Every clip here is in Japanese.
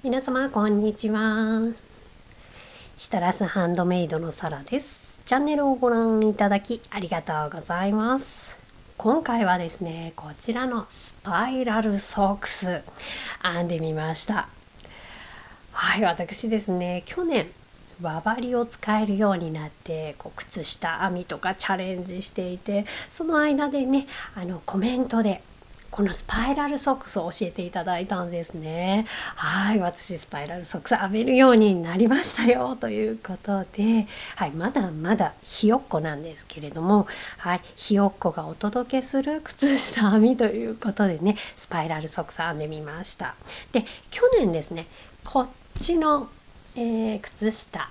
皆様こんにちは。シタラスハンドメイドのサラです。チャンネルをご覧いただきありがとうございます。今回はですね、こちらのスパイラルソックス編んでみました。はい、私ですね、去年輪針を使えるようになって靴下編みとかチャレンジしていて、その間でねコメントでこのスパイラルソックスを教えていただいたんですね。はい、私スパイラルソックス編めるようになりましたよということで、はい、まだまだひよっこなんですけれども、はい、ひよっこがお届けする靴下編みということでね、スパイラルソックス編んでみました。で、去年ですね、こっちの、靴下、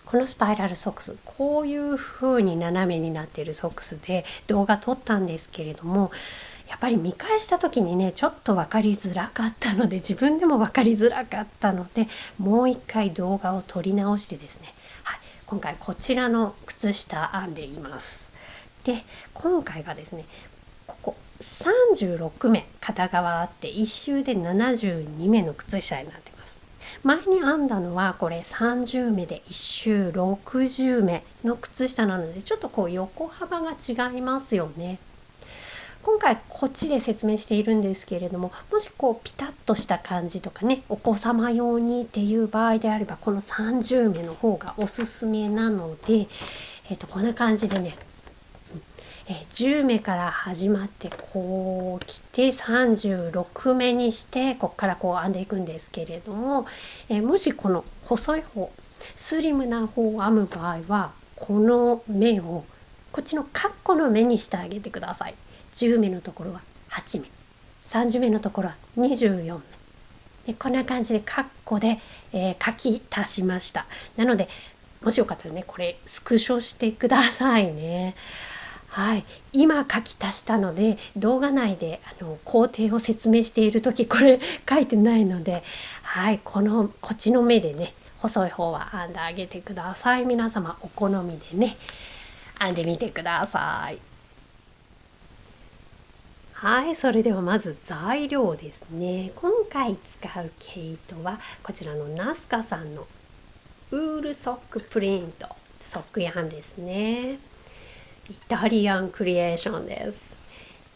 このスパイラルソックス、こういう風に斜めになっているソックスで動画撮ったんですけれども、やっぱり見返した時にねちょっと分かりづらかったので、自分でも分かりづらかったので、もう一回動画を撮り直してですね、はい、今回こちらの靴下編んでいます。で、今回がですね、ここ36目片側あって1周で72目の靴下になってます。前に編んだのはこれ30目で1周60目の靴下なので、ちょっと横幅が違いますよね。今回こっちで説明しているんですけれども、もしピタッとした感じとかね、お子様用にっていう場合であれば、この30目の方がおすすめなので、こんな感じでね、10目から始まってこう来て36目にして、ここから編んでいくんですけれども、もしこの細い方、スリムな方を編む場合は、この目をこっちのカッコの目にしてあげてください。10目のところは8目、30目のところは24目で、こんな感じでカッコで、書き足しました。なのでもしよかったらね、これスクショしてくださいね。はい、今書き足したので動画内で工程を説明している時これ書いてないので、はい、こっちの目でね、細い方は編んであげてください。皆様お好みでね編んでみてください。はい、それではまず材料ですね。今回使う毛糸はこちらのナスカさんのウールソックプリントソックヤンですね。イタリアンクリエーションです。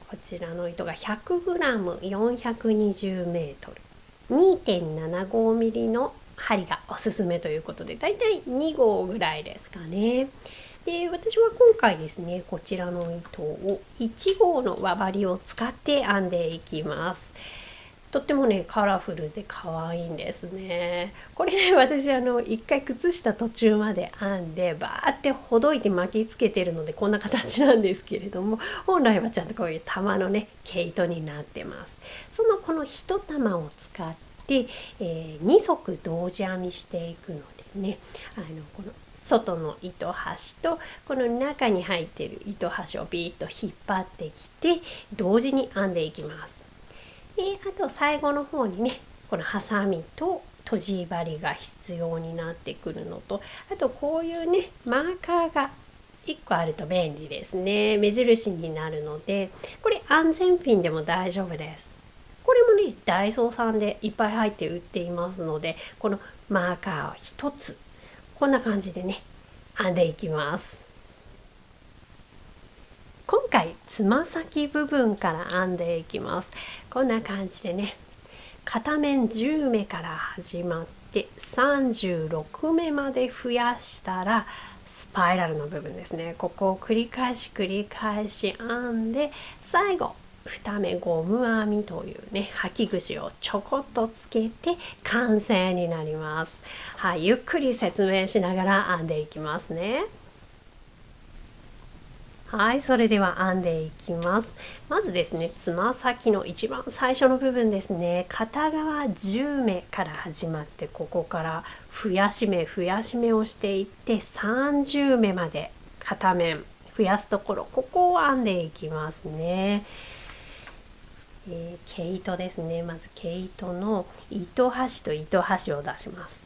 こちらの糸が 100g420m 2.75mm の針がおすすめということで、だいたい2号ぐらいですかね。で、私は今回ですね、こちらの糸を1号の輪針を使って編んでいきます。とってもねカラフルで可愛いんですね。これね、私一回靴下途中まで編んでバーってほどいて巻きつけてるのでこんな形なんですけれども、本来はちゃんとこういう玉のね毛糸になってます。この一玉を使って、2足同時編みしていくのでね、この外の糸端とこの中に入っている糸端をビーッと引っ張ってきて同時に編んでいきます。で、あと最後の方にね、このハサミととじ針が必要になってくるのと、あとこういうねマーカーが1個あると便利ですね。目印になるので、これ安全ピンでも大丈夫です。これもねダイソーさんでいっぱい入って売っていますので、このマーカーを1つこんな感じでね編んでいきます。今回つま先部分から編んでいきます。こんな感じでね、片面10目から始まって36目まで増やしたらスパイラルの部分ですね、ここを繰り返し編んで、最後2目ゴム編みというね履き口をちょこっとつけて完成になります。はい、ゆっくり説明しながら編んでいきますね。はい、それでは編んでいきます。まずですね、つま先の一番最初の部分ですね、片側10目から始まって、ここから増やし目をしていって30目まで片面増やすところ、ここを編んでいきますね。毛糸ですね。まず毛糸の糸端と糸端を出します。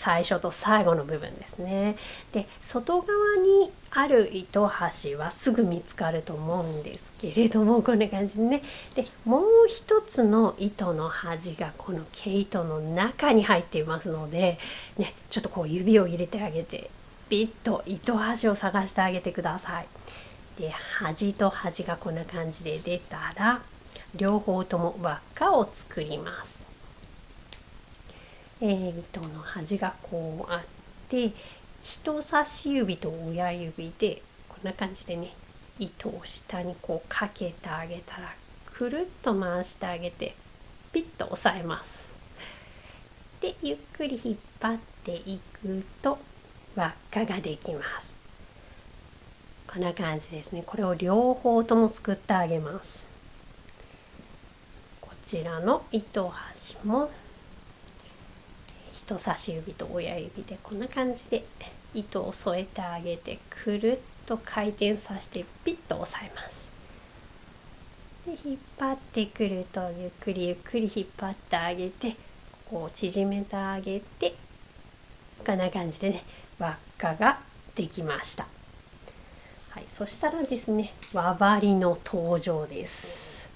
最初と最後の部分ですね。で外側にある糸端はすぐ見つかると思うんですけれども、こんな感じでね。でもう一つの糸の端がこの毛糸の中に入っていますので、ね、ちょっとこう指を入れてあげてピッと糸端を探してあげてください。で端と端がこんな感じで出たら両方とも輪っかを作ります。糸の端がこうあって、人差し指と親指でこんな感じでね、糸を下にこうかけてあげたらくるっと回してあげてピッと押さえます。でゆっくり引っ張っていくと輪っかができます。こんな感じですね。これを両方とも作ってあげます。こちらの糸端も人差し指と親指でこんな感じで糸を添えてあげてくるっと回転させてピッと押さえます。で引っ張ってくるとゆっくりゆっくり引っ張ってあげて、こう縮めてあげて、こんな感じでね、輪っかができました。はい、そしたらですね、輪針の登場です。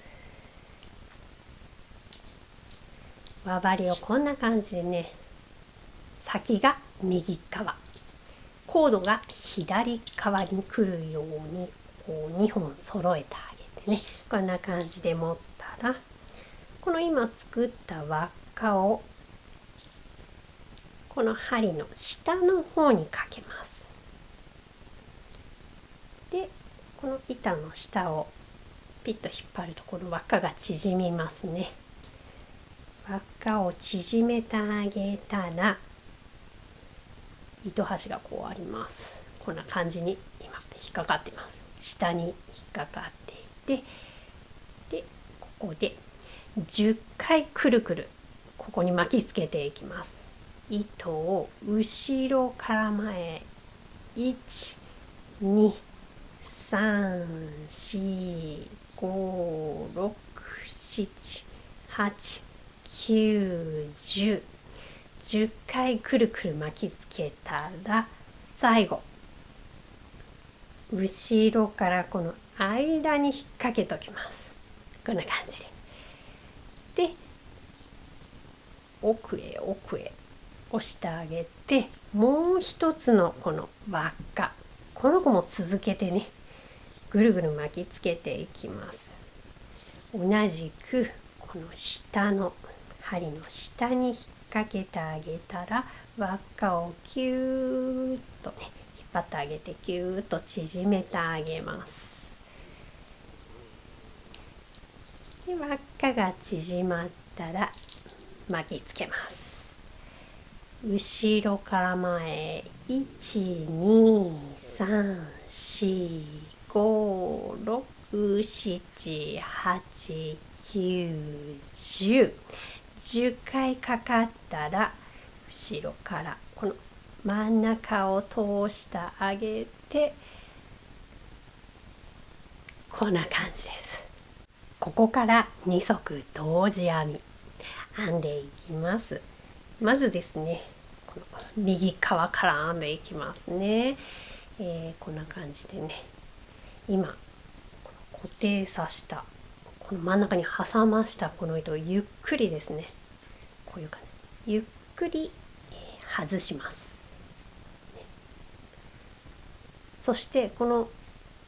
輪針をこんな感じでね、先が右側、コードが左側に来るようにこう2本揃えてあげてね、こんな感じで持ったら、この今作った輪っかをこの針の下の方にかけます。でこの板の下をピッと引っ張るとこの輪っかが縮みますね。輪っかを縮めてあげたら糸端がこうあります。こんな感じに今引っかかってます。下に引っかかっていて、でここで10回くるくるここに巻きつけていきます。糸を後ろから前、1、2、3、4、5、6、7、8、9、10、10回くるくる巻きつけたら、最後後ろからこの間に引っ掛けときます。こんな感じで。で奥へ奥へ押してあげて、もう一つのこの輪っか、この子も続けてね、ぐるぐる巻きつけていきます。同じくこの下の針の下に引っ掛けてあげたら、輪っかをキューッとね引っ張ってあげてキューッと縮めてあげます。で輪っかが縮まったら巻きつけます。後ろから前、1、2、3、4、5、6、7、8、9、10。10回かかったら後ろからこの真ん中を通してあげて、こんな感じです。ここから2足同時編み編んでいきます。まずですね、この右側から編んでいきますね。こんな感じでね、今この固定させたこの真ん中に挟ましたこの糸をゆっくりですね、こういう感じゆっくり外します。そしてこの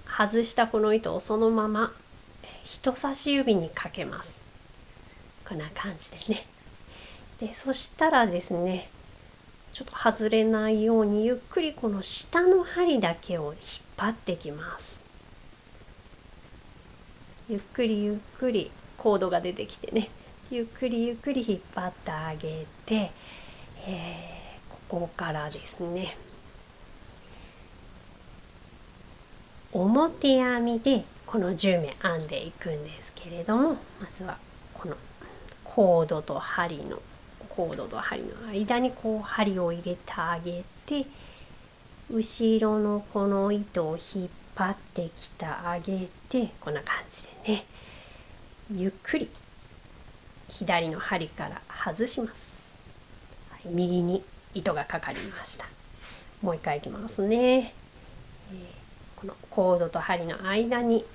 外したこの糸をそのまま人差し指にかけます。こんな感じでね。でそしたらですね、ちょっと外れないようにゆっくりこの下の針だけを引っ張ってきます。ゆっくりゆっくりコードが出てきてね、ゆっくりゆっくり引っ張ってあげて、ここからですね、表編みでこの10目編んでいくんですけれども、まずはこのコードと針の間にこう針を入れてあげて、後ろのこの糸を引っ張ってきてあげて、こんな感じでね、ゆっくり左の針から外します。右に糸がかかりました。もう一回いきますね。このコードと針の間に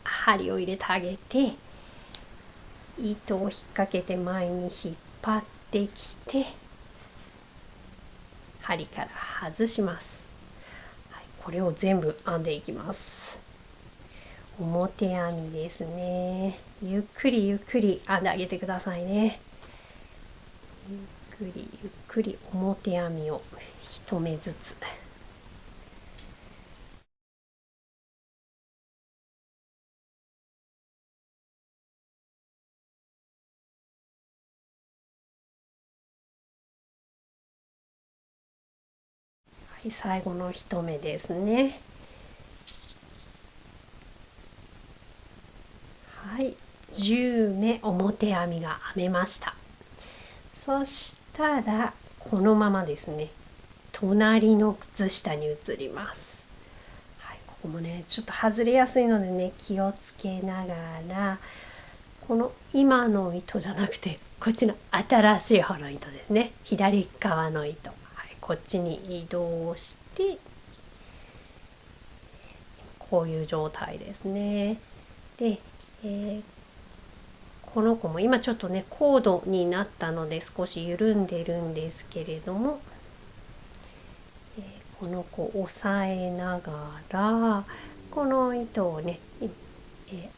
針を入れてあげて、糸を引っ掛けて前に引っ張ってきて、針から外します。はい、これを全部編んでいきます。表編みですね。ゆっくりゆっくり編んであげてくださいね。ゆっくりゆっくり表編みを1目ずつ。はい、最後の1目ですね。はい、10目表編みが編めました。そしたらこのままですね、隣の靴下に移ります。はい、ここもねちょっと外れやすいのでね、気をつけながら、この今の糸じゃなくてこっちの新しい方の糸ですね、左側の糸、はい、こっちに移動して、こういう状態ですね。で、この子も今ちょっとねコードになったので少し緩んでるんですけれども、この子を押さえながら、この糸をね、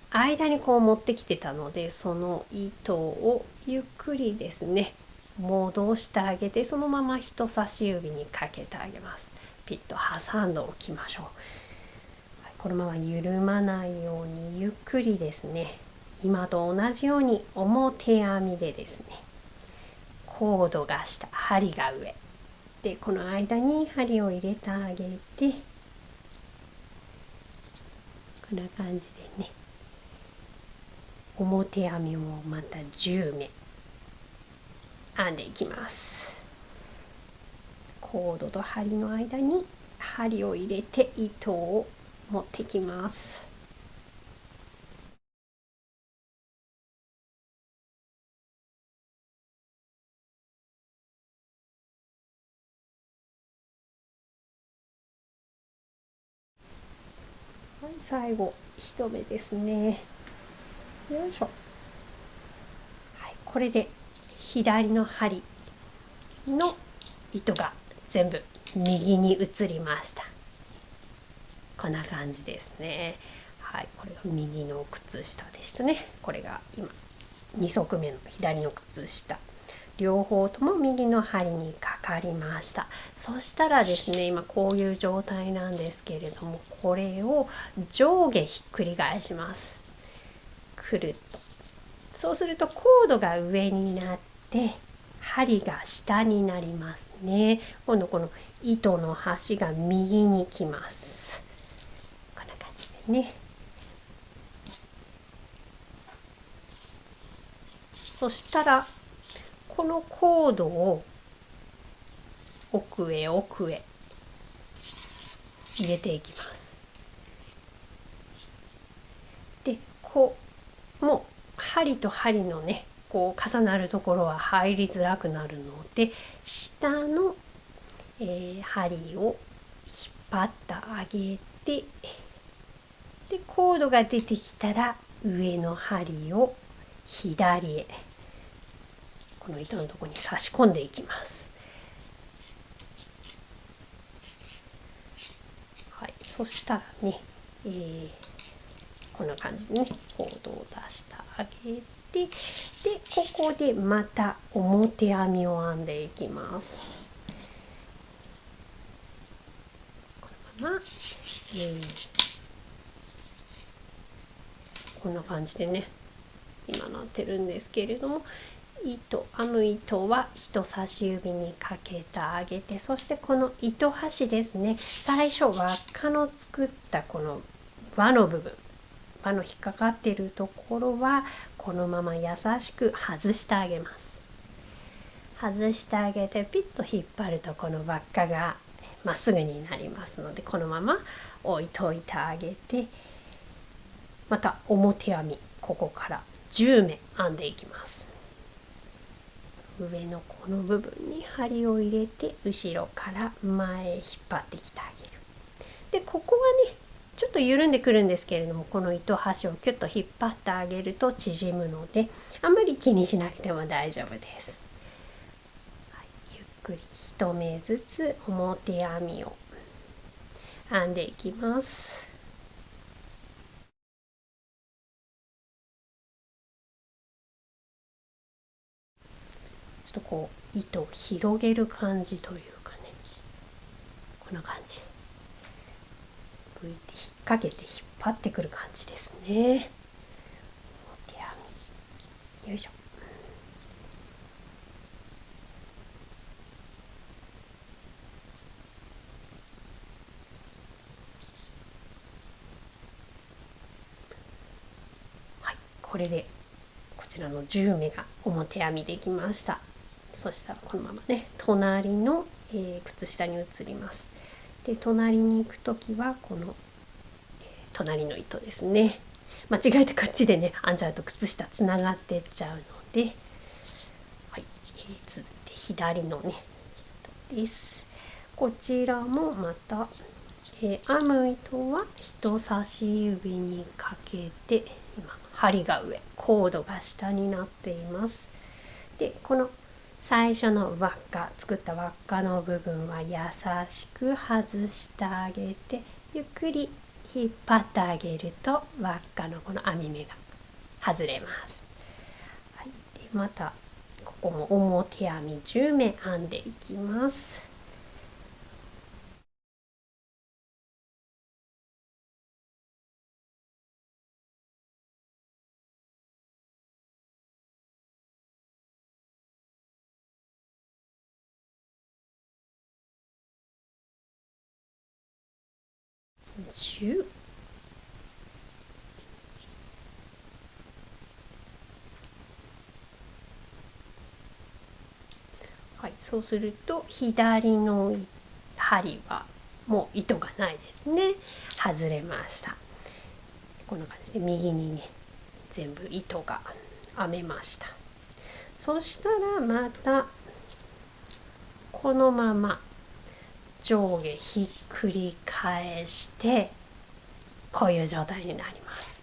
間にこう持ってきてたので、その糸をゆっくりですね戻してあげて、そのまま人差し指にかけてあげます。ピッと挟んでおきましょう。このまま緩まないようにゆっくりですね、今と同じように表編みでですね、コードが下、針が上で、この間に針を入れてあげて、こんな感じでね、表編みもまた10目編んでいきます。コードと針の間に針を入れて糸を持ってきます。はい、最後1目ですね。よいしょ。はい、これで左の針の糸が全部右に移りました。こんな感じですね。はい、これが右の靴下でしたね。これが今2足目の左の靴下、両方とも右の針にかかりました。そしたらですね、今こういう状態なんですけれども、これを上下ひっくり返します。くるっと。そうするとコードが上になって針が下になりますね。今度この糸の端が右に来ます。こんな感じでね。そしたらこのコードを奥へ奥へ入れていきます。で、もう針と針のねこう重なるところは入りづらくなるので、下の、針を引っ張ってあげて、でコードが出てきたら上の針を左へ、この糸のところに差し込んでいきます。はい、そしたらね、こんな感じでねコードを出してあげて、でここでまた表編みを編んでいきます。このまま、こんな感じでね今なってるんですけれども、編む糸は人差し指にかけてあげて、そしてこの糸端ですね、最初輪っかの作ったこの輪の部分、輪の引っかかっているところはこのまま優しく外してあげます。外してあげてピッと引っ張るとこの輪っかがまっすぐになりますので、このまま置いといてあげて、また表編みここから10目編んでいきます。上のこの部分に針を入れて後ろから前へ引っ張ってきてあげる。でここはねちょっと緩んでくるんですけれども、この糸端をキュッと引っ張ってあげると縮むので、あんまり気にしなくても大丈夫です。はい、ゆっくり1目ずつ表編みを編んでいきます。ちょっとこう糸を広げる感じというかね、こんな感じ。グイって引っ掛けて引っ張ってくる感じですね。表編み、よいしょ。はい、これでこちらの10目が表編みできました。そしたらこのままね隣の、靴下に移ります。で隣に行く時はこの、隣の糸ですね。間違えてこっちでね編んじゃうと靴下つながってっちゃうので、はい、続いて左のね糸です。こちらもまた、編む糸は人差し指にかけて、今針が上、コードが下になっています。でこの最初の輪っか、作った輪っかの部分は優しく外してあげて、ゆっくり引っ張ってあげると輪っかのこの編み目が外れます。はい、でまたここも表編み10目編んでいきます。10、はい、そうすると左の針はもう糸がないですね。外れました。こんな感じで右にね全部糸が編めました。そしたらまたこのまま上下ひっくり返してこういう状態になります。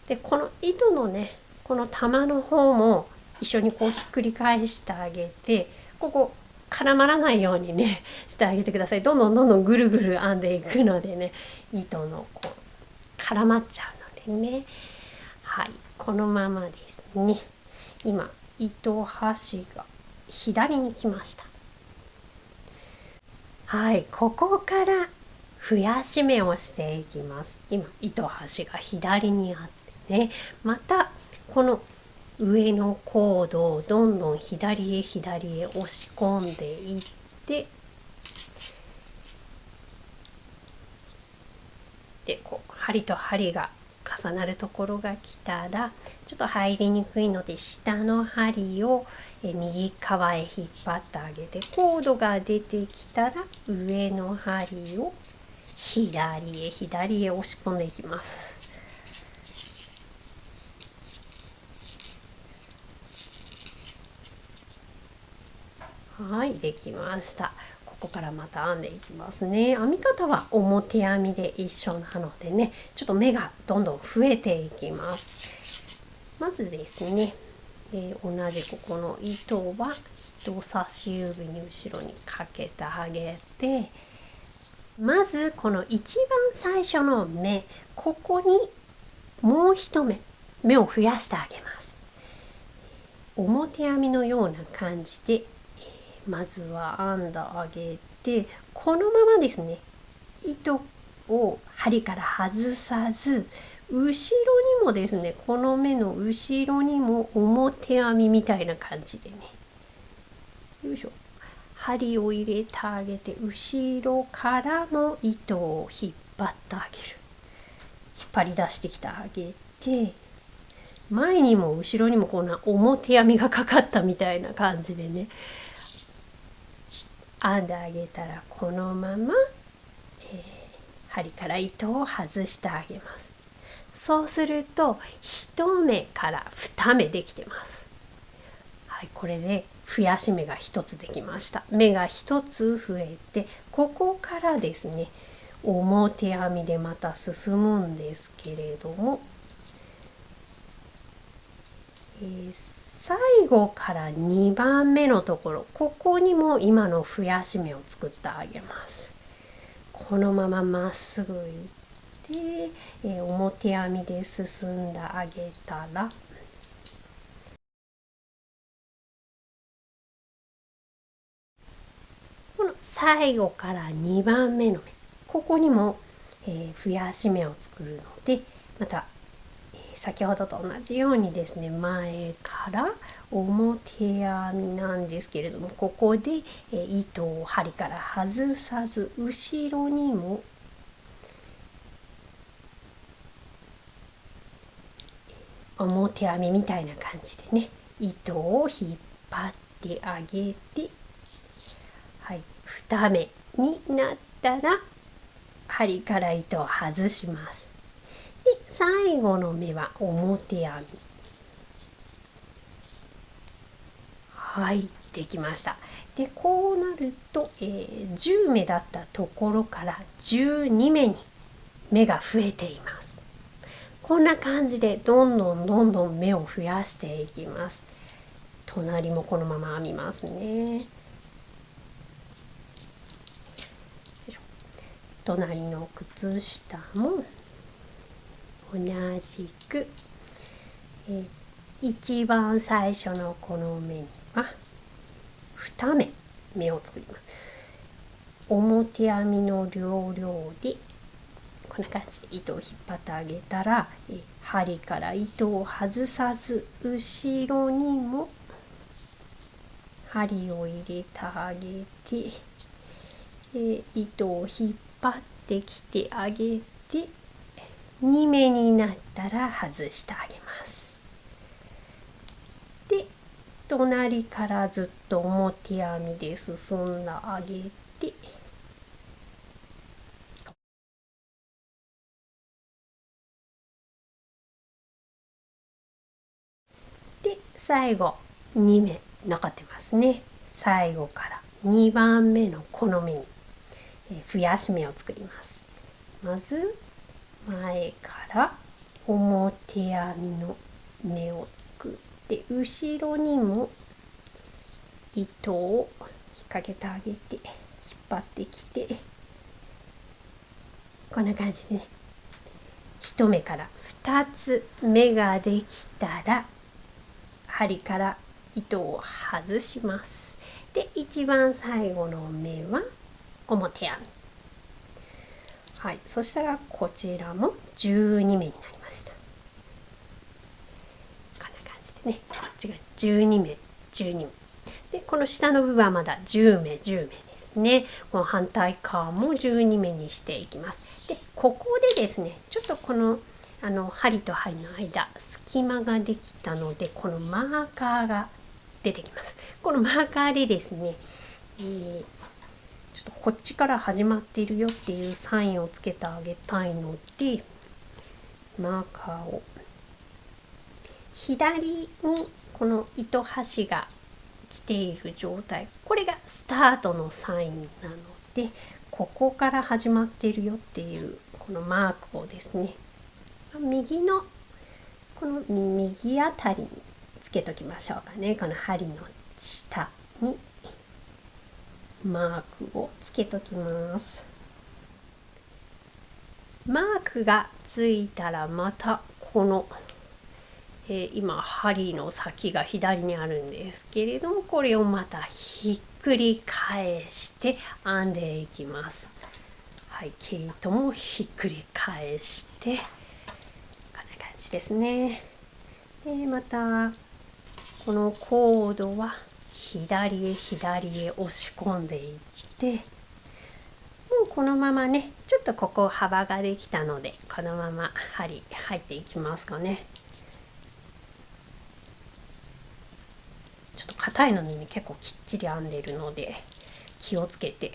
でこの糸のねこの玉の方も一緒にこうひっくり返してあげて、ここ絡まらないようにねしてあげてください。どんどんぐるぐる編んでいくのでね、糸のこう絡まっちゃうのでね。はい、このままですね。今糸端が左に来ました。はい、ここから増やし目をしていきます。今糸端が左にあってね、またこの上のコードをどんどん左へ左へ押し込んでいって、でこう針と針が重なるところが来たらちょっと入りにくいので下の針を右側へ引っ張ってあげて、コードが出てきたら上の針を左へ押し込んでいきます。はい、できました。ここからまた編んでいきますね。編み方は表編みで一緒なのでね、ちょっと目がどんどん増えていきます。まずですね、同じここの糸は人差し指に後ろにかけてあげて、まずこの一番最初の目、ここにもう一目を増やしてあげます。表編みのような感じでまずは編んであげて、このままですね糸を針から外さず、後ろにもですねこの目の後ろにも表編みみたいな感じでね、よいしょ、針を入れてあげて後ろからも糸を引っ張ってあげる。引っ張り出してきてあげて、前にも後ろにもこんな表編みがかかったみたいな感じでね編んであげたら、このまま、針から糸を外してあげます。そうすると1目から2目できてます。はい、これで増やし目が1つできました。目が1つ増えて、ここからですね表編みでまた進むんですけれども、最後から2番目のところ、ここにも今の増やし目を作ってあげます。このまままっすぐいって、表編みで進んであげたら、この最後から2番目の目、ここにも、増やし目を作るので、また、先ほどと同じようにですね、前から表編みなんですけれども、ここで、糸を針から外さず、後ろにも表編みみたいな感じでね、糸を引っ張ってあげて、はい、2目になったら針から糸を外します。で、最後の目は表編み。はい、できました。で、こうなると、10目だったところから12目に目が増えています。こんな感じでどんどん目を増やしていきます。隣もこのまま編みますね。隣の靴下も同じく、一番最初のこの目には2目目を作ります。表編みの両量でこんな感じで糸を引っ張ってあげたら、針から糸を外さず後ろにも針を入れてあげて、糸を引っ張ってきてあげて、2目になったら外してあげます。で、隣からずっと表編みで進んであげて、で、最後2目残ってますね。最後から2番目のこの目に増やし目を作ります。まず前から表編みの目を作って、後ろにも糸を引っ掛けてあげて引っ張ってきて、こんな感じでね、1目から2つ目ができたら針から糸を外します。で、一番最後の目は表編み。はい、そしたらこちらも12目になりました。こんな感じでね、こっちが12目12目で、この下の部分はまだ10目10目ですね。この反対側も12目にしていきます。で、ここでですね、ちょっとこの針と針の間隙間ができたので、このマーカーが出てきます。このマーカーでですね、ちょっとこっちから始まっているよっていうサインをつけてあげたいので、マーカーを左にこの糸端が来ている状態、これがスタートのサインなので、ここから始まっているよっていうこのマークをですね、右のこの右あたりにつけときましょうかね。この針の下にマークをつけときます。マークがついたらまたこの、今針の先が左にあるんですけれども、これをまたひっくり返して編んでいきます。はい、毛糸もひっくり返してこんな感じですね。で、またこのコードは左へ左へ押し込んでいって、もうこのままね、ちょっとここ幅ができたので、このまま針入っていきますかね。ちょっと硬いのにね、結構きっちり編んでるので気をつけて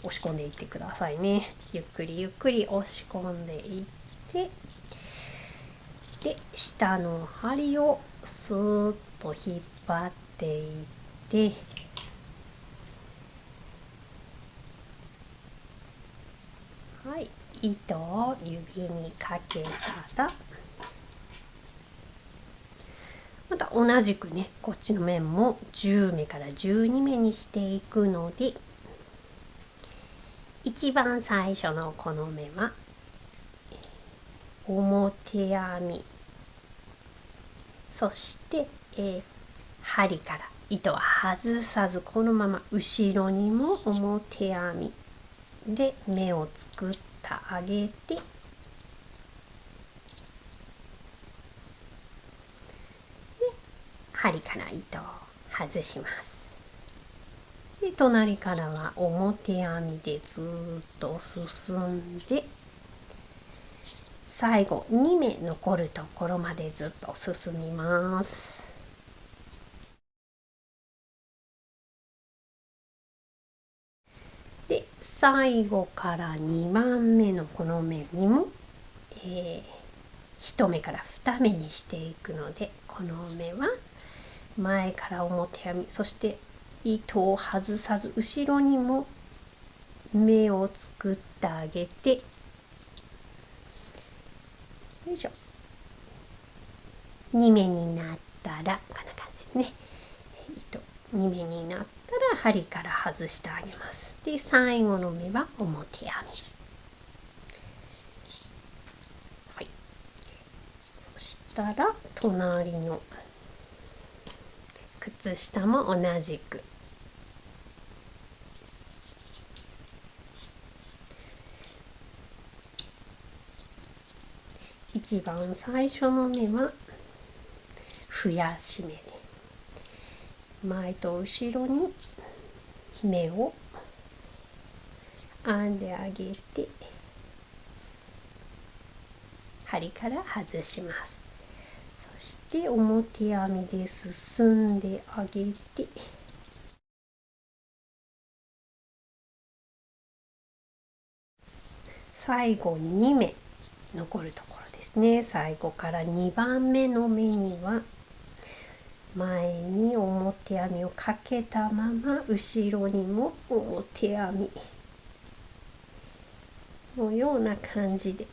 押し込んでいってくださいね。ゆっくりゆっくり押し込んでいって、で、下の針をスーッと引っ張っていって、はい、糸を指にかけたら、また同じくね、こっちの面も10目から12目にしていくので、一番最初のこの目は表編み、そして、針から糸は外さず、このまま後ろにも表編みで目を作ってあげて、針から糸を外します。で、隣からは表編みでずっと進んで、最後2目残るところまでずっと進みます。で、最後から2番目のこの目にも、1目から2目にしていくので、この目は前から表編み、そして糸を外さず後ろにも目を作ってあげて、よいしょ、2目になったらこんな感じでね、糸2目になったら針から外してあげます。で、最後の目は表編み、はい、そしたら隣の靴下も同じく一番最初の目は増やし目で、前と後ろに目を編んであげて、針から外します。そして表編みで進んであげて、最後2目残るところですね。最後から2番目の目には前に表編みをかけたまま後ろにも表編みのような感じで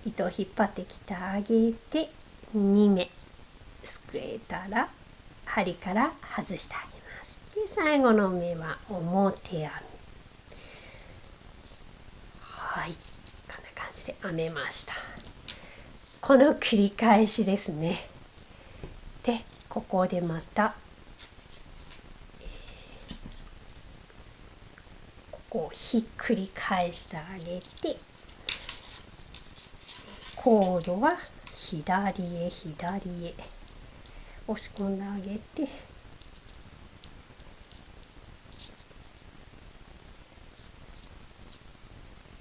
糸を引っ張ってきてあげて、2目すくえたら針から外してあげます。で、最後の目は表編み、はい、こんな感じで編めました。この繰り返しですね。で、ここでまた、ここをひっくり返してあげて、コードは左へ左へ押し込んであげて、よ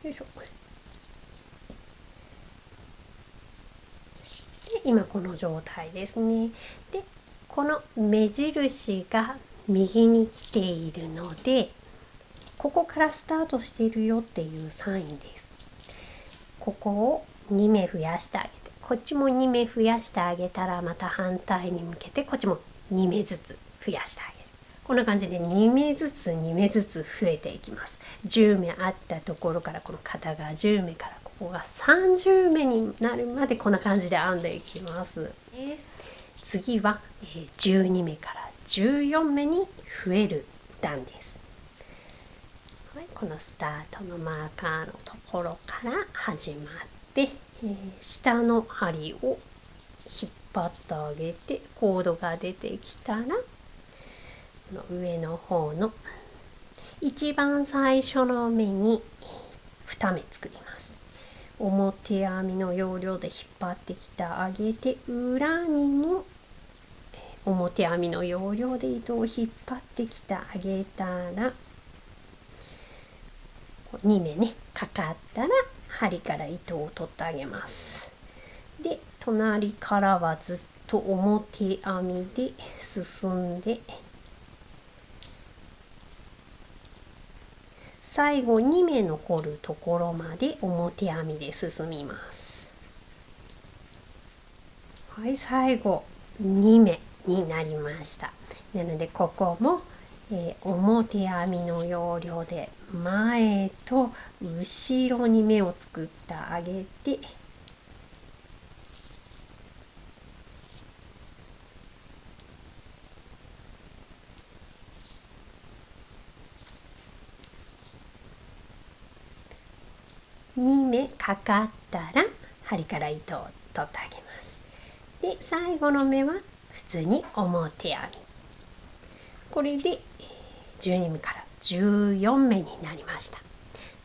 いしょ。で、今この状態ですね。で、この目印が右に来ているので、ここからスタートしているよっていうサインです。ここを2目増やしてあげて、こっちも2目増やしてあげたら、また反対に向けてこっちも2目ずつ増やしてあげる。こんな感じで2目ずつ2目ずつ増えていきます。10目あったところから、この片側10目からここが30目になるまでこんな感じで編んでいきます。次は12目から14目に増える段です。はい、このスタートのマーカーのところから始まって、下の針を引っ張ってあげて、コードが出てきたら、この上の方の一番最初の目に2目作ります。表編みの要領で引っ張ってきてあげて、裏にも表編みの要領で糸を引っ張ってきてあげたら、2目ねかかったら針から糸を取ってあげます。で、隣からはずっと表編みで進んで、最後2目残るところまで表編みで進みます。はい、最後2目になりました。なのでここも、表編みの要領で前と後ろに目を作ってあげて、2目かかったら針から糸を取ってあげます。で最後の目は普通に表編み。これで12目から14目になりました。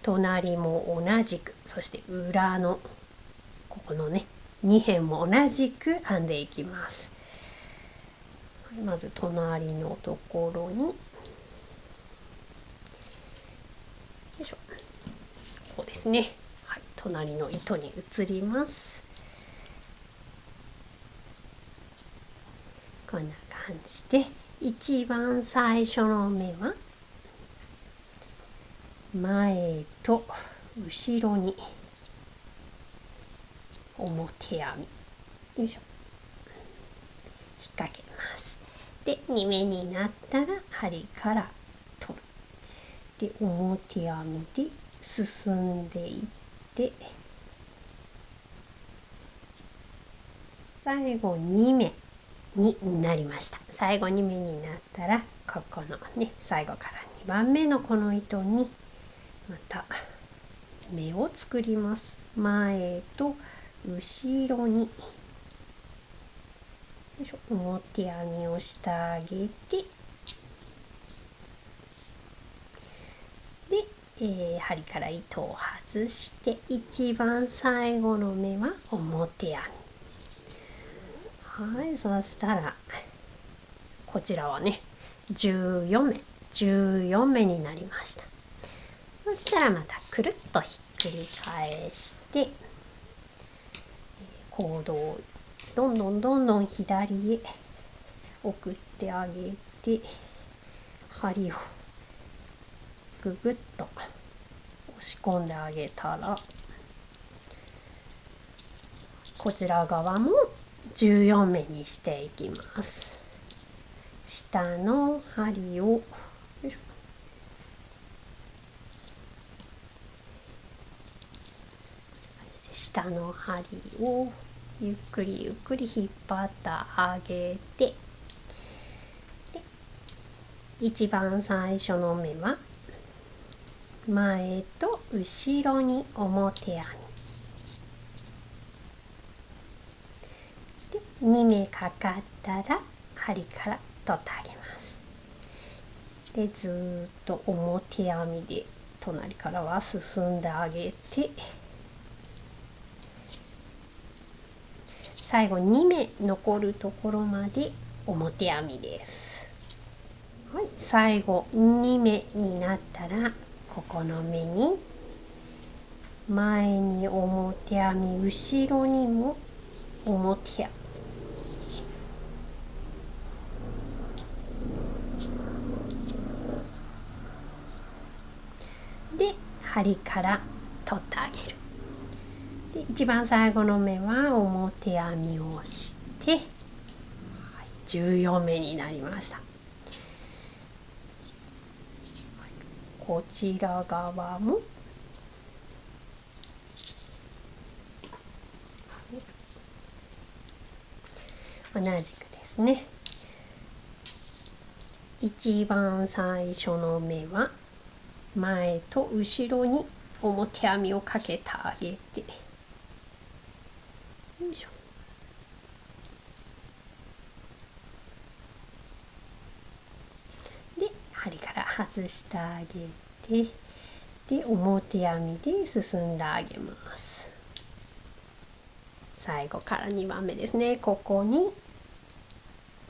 隣も同じく、そして裏のここのね2辺も同じく編んでいきます。まず隣のところに、よいしょ、こうですね、はい、隣の糸に移ります。こんな感じで一番最初の目は前と後ろに表編み、よいしょ、引っ掛けます。で2目になったら針から取る。で表編みで進んでいって、最後2目になりました。最後2目になったらここのね最後から2番目のこの糸にまた目を作ります。前と後ろに、よいしょ、表編みをしてあげて、で、針から糸を外して一番最後の目は表編み。はい、そしたらこちらはね14目になりました。そしたらまたくるっとひっくり返してコードをどんどん左へ送ってあげて、針をぐぐっと押し込んであげたら、こちら側も14目にしていきます。下の針を下の針をゆっくり引っ張ってあげて、で一番最初の目は前と後ろに表編みで2目かかったら針から取ってあげます。でずっと表編みで隣からは進んであげて、最後2目残るところまで表編みです。はい、最後2目になったらここの目に前に表編み、後ろにも表編みで針から取ってあげる。で一番最後の目は表編みをして、はい、14目になりました。こちら側も同じくですね。一番最初の目は前と後ろに表編みをかけてあげて、よいしょ、で針から外してあげて、で表編みで進んであげます。最後から2番目ですね。ここに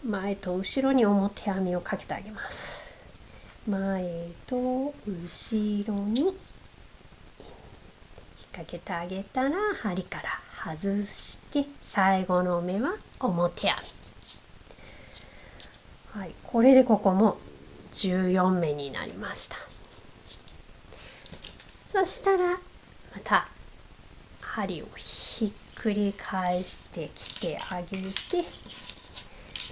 前と後ろに表編みをかけてあげます。前と後ろに引っ掛けてあげたら針から外して、最後の目は表編み。はい、これでここも14目になりました。そしたらまた針をひっくり返してきてあげて、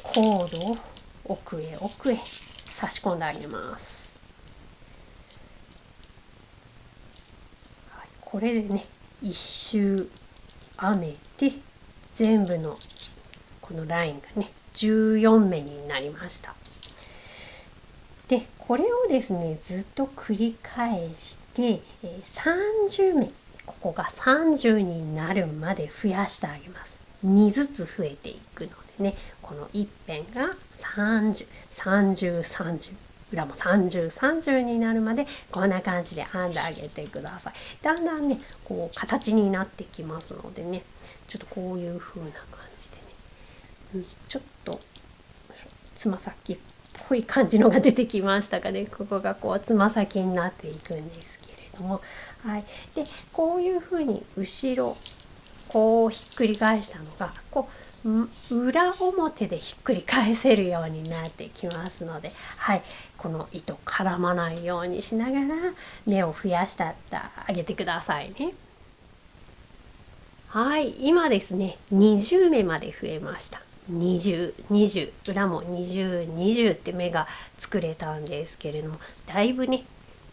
コードを奥へ奥へ差し込んであげます。これでね一周編めて全部のこのラインがね14目になりました。でこれをですねずっと繰り返して30目、ここが30になるまで増やしてあげます。2ずつ増えていくのでね、この一辺が30、30、30、裏も30、30になるまでこんな感じで編んであげてください。だんだんねこう形になってきますのでね、ちょっとこういう風な感じでね、ちょっとつま先っぽい感じのが出てきましたかね。ここがこうつま先になっていくんですけれども、はい、でこういう風に後ろこうひっくり返したのがこう裏表でひっくり返せるようになってきますので、はい、この糸絡まないようにしながら目を増やしてあげてくださいね。はい、今ですね20目まで増えました。20、20、裏も20、20って目が作れたんですけれども、だいぶね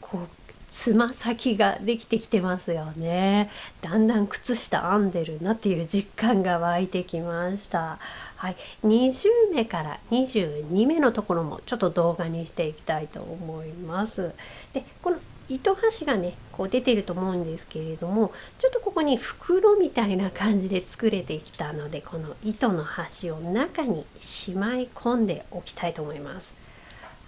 こうつま先ができてきてますよね。だんだん靴下編んでるなっていう実感が湧いてきました。はい、20目から22目のところもちょっと動画にしていきたいと思います。でこの糸端がねこう出てると思うんですけれども、ちょっとここに袋みたいな感じで作れてきたので、この糸の端を中にしまい込んでおきたいと思います。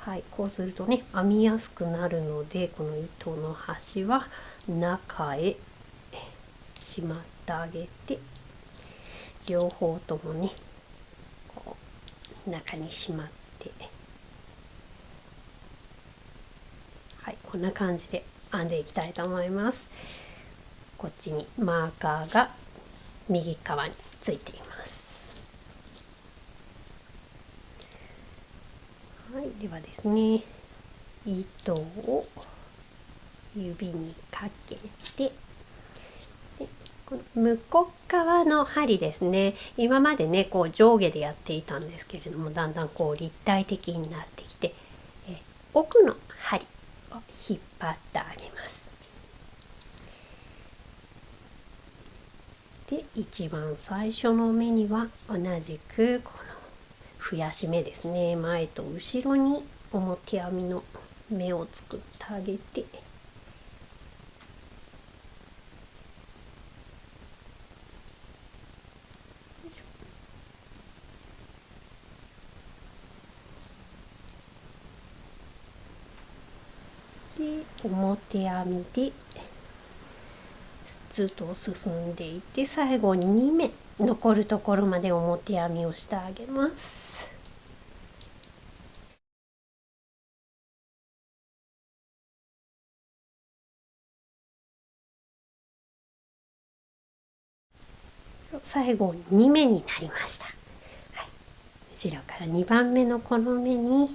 はい、こうするとね編みやすくなるので、この糸の端は中へしまってあげて、両方ともねこう中にしまって、はい、こんな感じで編んでいきたいと思います。こっちにマーカーが右側についています。はい、ではですね糸を指にかけて、でこの向こう側の針ですね、今までねこう上下でやっていたんですけれども、だんだんこう立体的になってきて、奥の針を引っ張ってあげます。で一番最初の目には同じくこの増やし目ですね、前と後ろに表編みの目を作ってあげて、で表編みでずっと進んでいって、最後に2目残るところまで表編みをしてあげます。最後2目になりました。はい、後ろから2番目のこの目に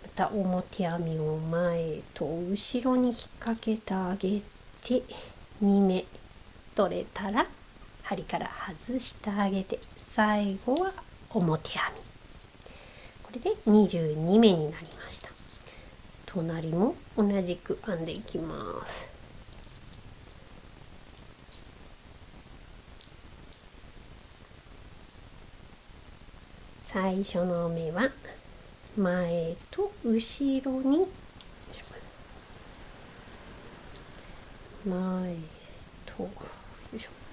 また表編みを前と後ろに引っ掛けてあげて、2目取れたら針から外してあげて、最後は表編み。これで22目になりました。隣も同じく編んでいきます。最初の目は前と後ろに、前と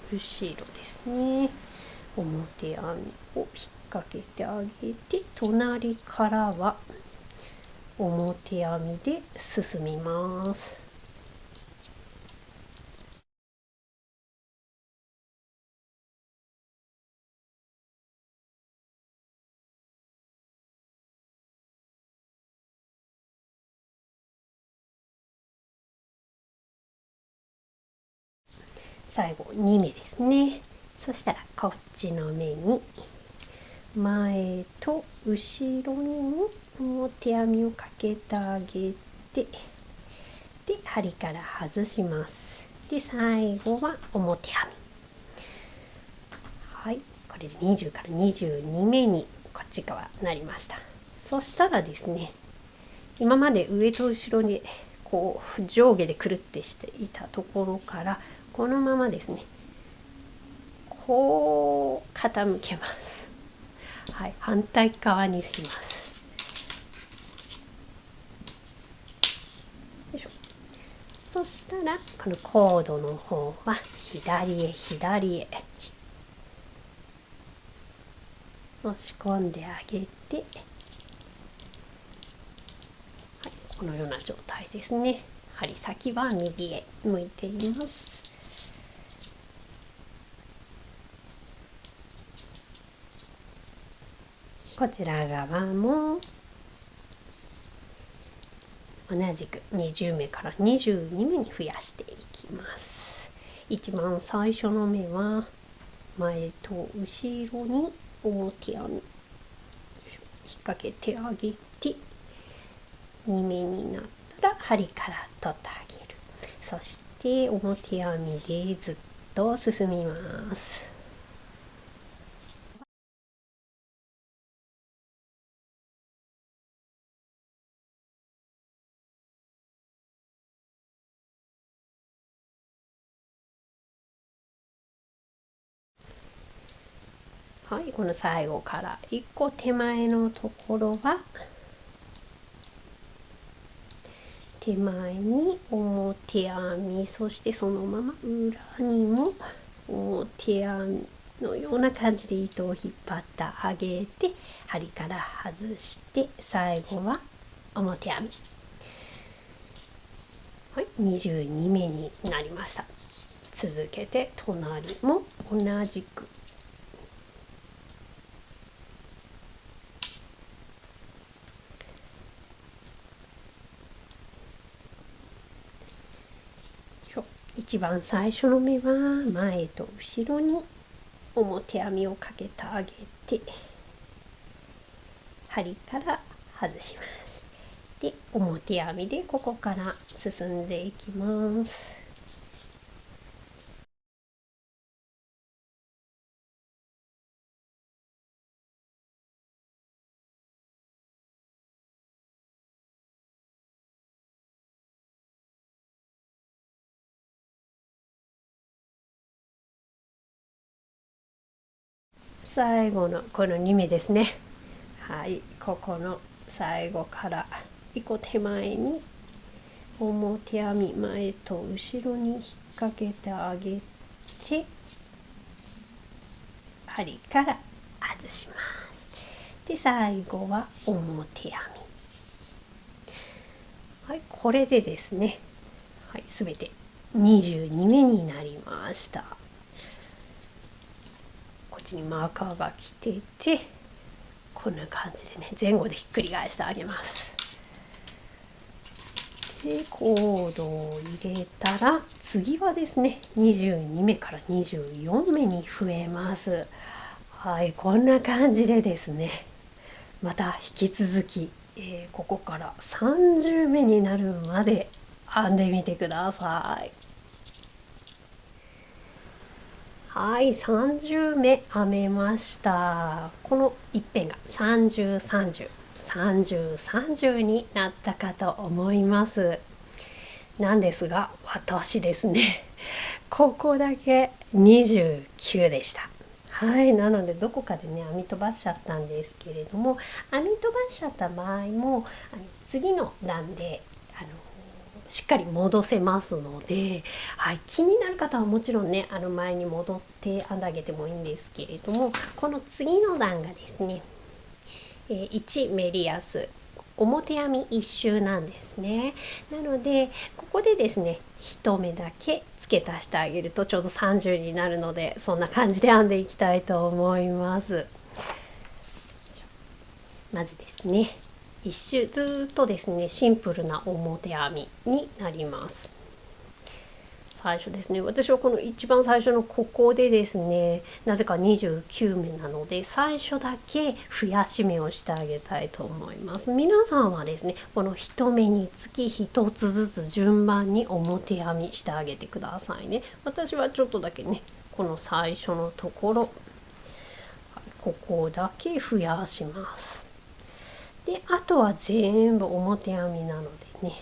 後ろですね、表編みを引っ掛けてあげて、隣からは表編みで進みます。最後2目ですね。そしたらこっちの目に前と後ろにも表編みをかけてあげて、で針から外します。で最後は表編み。はい、これで20から22目にこっち側なりました。そしたらですね、今まで上と後ろにこう上下でくるってしていたところからこのままですね、こう傾けます。はい、反対側にします。よいしょ。そしたらこのコードの方は左へ左へ押し込んであげて、はい、このような状態ですね。針先は右へ向いています。こちら側も同じく20目から22目に増やしていきます。一番最初の目は前と後ろに表編み引っ掛けてあげて、2目になったら針から取ってあげる。そして表編みでずっと進みます。はい、この最後から1個手前のところは手前に表編み、そしてそのまま裏にも表編みのような感じで糸を引っ張ってあげて、針から外して最後は表編み。はい、22目になりました。続けて隣も同じく一番最初の目は前と後ろに表編みをかけてあげて針から外します。で、表編みでここから進んでいきます。最後のこの2目ですね。はい、ここの最後から1個手前に表編み前と後ろに引っ掛けてあげて針から外します。で、最後は表編み。はい、これでですね、はい、すべて22目になりました。こっちにマーカーが来ていて、こんな感じでね、前後でひっくり返してあげます。で、コードを入れたら次はですね、22目から24目に増えます。はい、こんな感じでですね、また引き続き、ここから30目になるまで編んでみてください。はい、30目編めました。この一辺が30、30、30、30になったかと思います。なんですが、私ですね、ここだけ29でした。はい、なのでどこかでね編み飛ばしちゃったんですけれども、編み飛ばしちゃった場合も次の段でしっかり戻せますので、はい、気になる方はもちろんね前に戻って編んであげてもいいんですけれども、この次の段がですね、1メリヤス表編み1周なんですね。なのでここでですね1目だけ付け足してあげるとちょうど30になるので、そんな感じで編んでいきたいと思います。まずですね、一周ずっとですねシンプルな表編みになります。最初ですね、私はこの一番最初のここでですね、なぜか29目なので最初だけ増やし目をしてあげたいと思います。皆さんはですねこの1目につき1つずつ順番に表編みしてあげてくださいね。私はちょっとだけねこの最初のところ、ここだけ増やします。であとは全部表編みなのでね、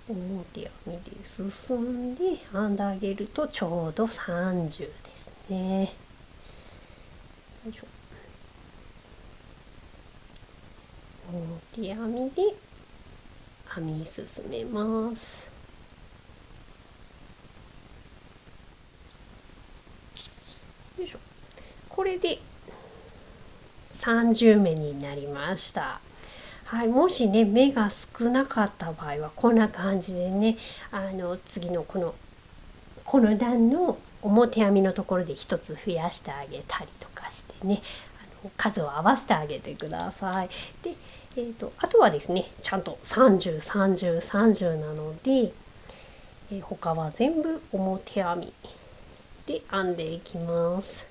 表編みで進んで編んであげるとちょうど30ですね。よいしょ。表編みで編み進めます。よいしょ。これで30目になりました。はい、もしね目が少なかった場合はこんな感じでね、次のこの段の表編みのところで一つ増やしてあげたりとかしてね、数を合わせてあげてください。で、あとはですねちゃんと303030なので、他は全部表編みで編んでいきます。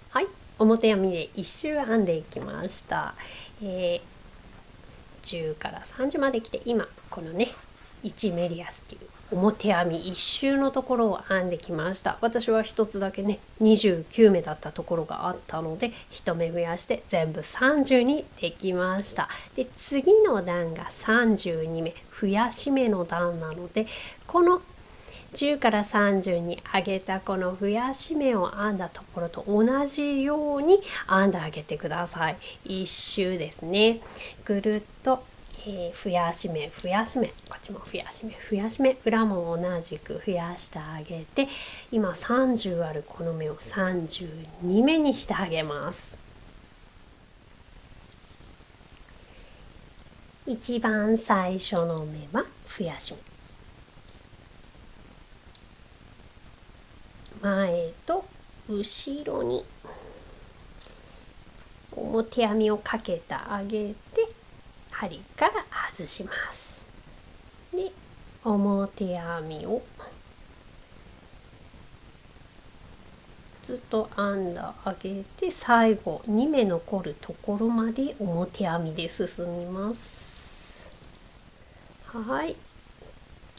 はい、表編みで1周編んでいきました。10から30まで来て今このね1メリアスっていう表編み1周のところを編んできました。私は一つだけね29目だったところがあったので1目増やして全部30にできました。で次の段が32目増やし目の段なのでこの10から30に上げたこの増やし目を編んだところと同じように編んであげてください。1周ですね。ぐるっと、増やし目増やし目、こっちも増やし目増やし目、裏も同じく増やしてあげて今30あるこの目を32目にしてあげます。一番最初の目は増やし目、前と後ろに表編みをかけてあげて針から外します。で表編みをずっと編んであげて最後2目残るところまで表編みで進みます。はい、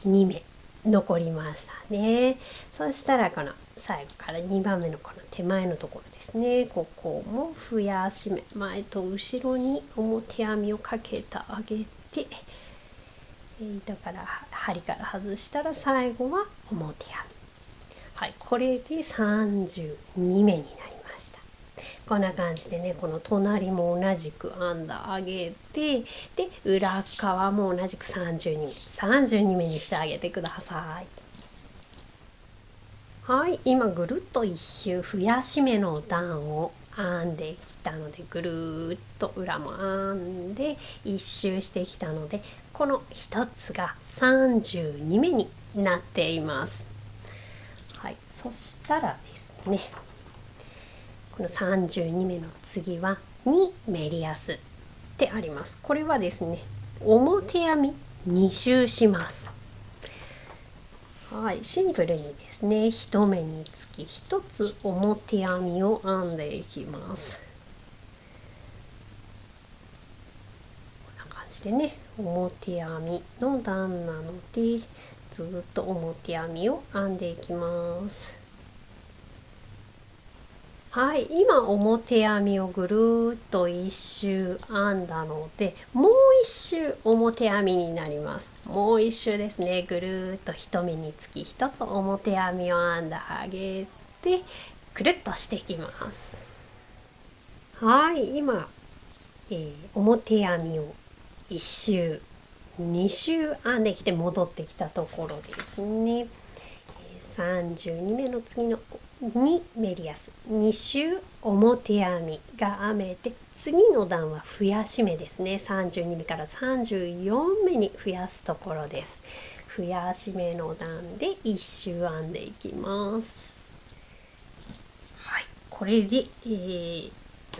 2目残りましたね。そしたらこの最後から2番目のこの手前のところですね、ここも増やし目、前と後ろに表編みをかけてあげて糸から針から外したら最後は表編み。はい、これで32目になりました。こんな感じでねこの隣も同じく編んであげてで裏側も同じく32目にしてあげてください。はい、今ぐるっと一周増やし目の段を編んできたのでぐるっと裏も編んで一周してきたのでこの一つが32目になっています。はい、そしたらですねこの32目の次は2メリヤスってあります。これはですね表編み2周します。はい、シンプルにですね1目につき1つ表編みを編んでいきます。こんな感じでね表編みの段なのでずっと表編みを編んでいきます。はい、今表編みをぐるっと一周編んだのでもう一周表編みになります。もう一周ですね。ぐるっと1目につき1つ表編みを編んであげてくるっとしていきます。はい、今、表編みを1周2周編んできて戻ってきたところですね。32目の次の2メリヤス2周表編みが編めて、次の段は増やし目ですね。32目から34目に増やすところです。増やし目の段で1周編んでいきます。はい、これで、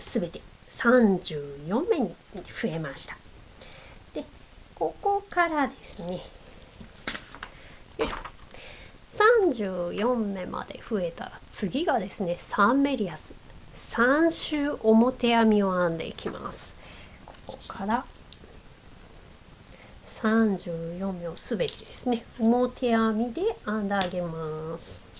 全て34目に増えました。でここからですね、よいしょ、34目まで増えたら次がですね、3メリヤス3周表編みを編んでいきます。ここから34目をすべてですね、表編みで編んであげます。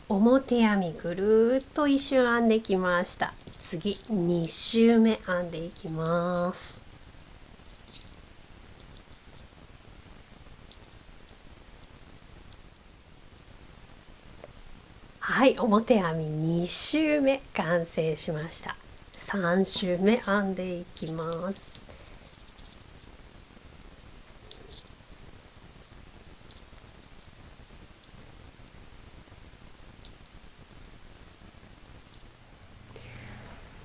表編みぐるっと一周編んできました。次2周目編んでいきます。はい、表編み2周目完成しました。3周目編んでいきます。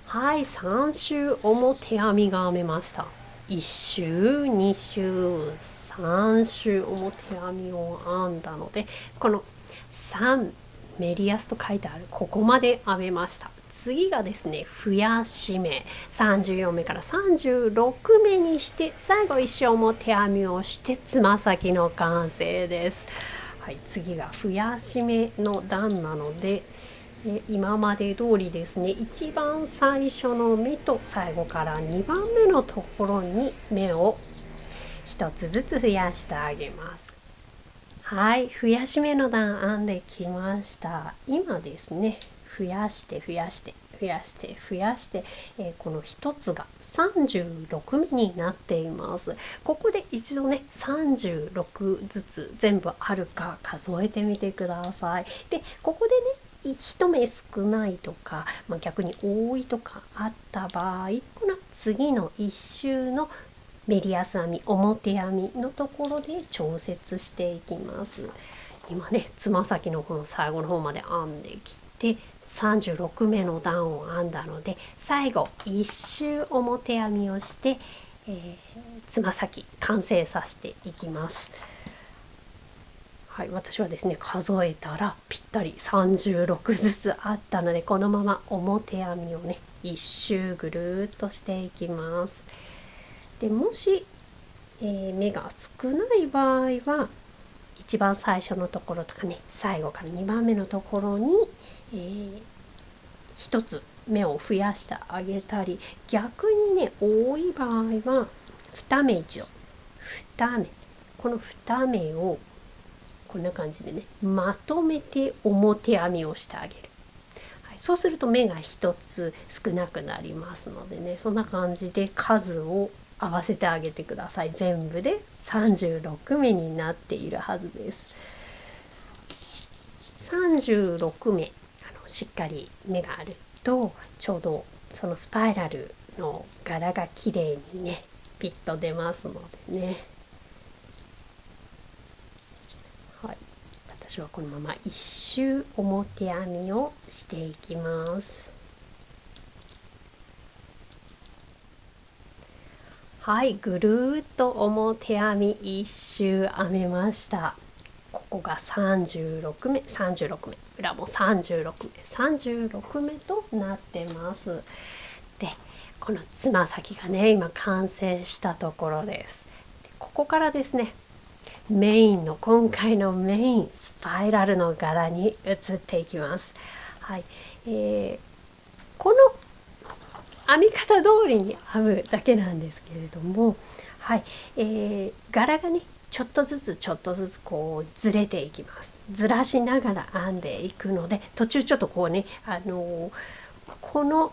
はい、3周表編みが編めました。1周2周3周表編みを編んだので、この3メリヤスと書いてあるここまで編めました。次がですね、増やし目34目から36目にして、最後一周表編みをしてつま先の完成です。はい、次が増やし目の段なので、今まで通りですね、一番最初の目と最後から2番目のところに目を1つずつ増やしてあげます。はい、増やし目の段編んできました。今ですね、増やして増やして増やして増やして、この1つが36目になっています。ここで一度ね、36ずつ全部あるか数えてみてください。でここでね、1目少ないとか、逆に多いとかあった場合、この次の1周のメリヤス編み表編みのところで調節していきます。今ね、つま先のこの最後の方まで編んできて36目の段を編んだので、最後1周表編みをして、つま先完成させていきます。はい、私はですね、数えたらぴったり36ずつあったので、このまま表編みをね1周ぐるっとしていきます。でもし、目が少ない場合は一番最初のところとかね、最後から2番目のところに、1つ目を増やしてあげたり、逆にね多い場合は2目一度2目、この2目をこんな感じでね、まとめて表編みをしてあげる。はい、そうすると目が1つ少なくなりますのでね、そんな感じで数を合わせてあげてください。全部で36目になっているはずです。36目しっかり目があると、ちょうどそのスパイラルの柄が綺麗にねピッと出ますのでね。はい、私はこのまま一周表編みをしていきます。はい、ぐるっと表編み一周編めました。ここが36目36目、裏も36目36目となってます。でこのつま先がね今完成したところです。でここからですね、メインの今回のメインスパイラルの柄に移っていきます。はい、この編み方通りに編むだけなんですけれども、はい、柄がねちょっとずつちょっとずつこうずれていきます。ずらしながら編んでいくので、途中ちょっとこうね、この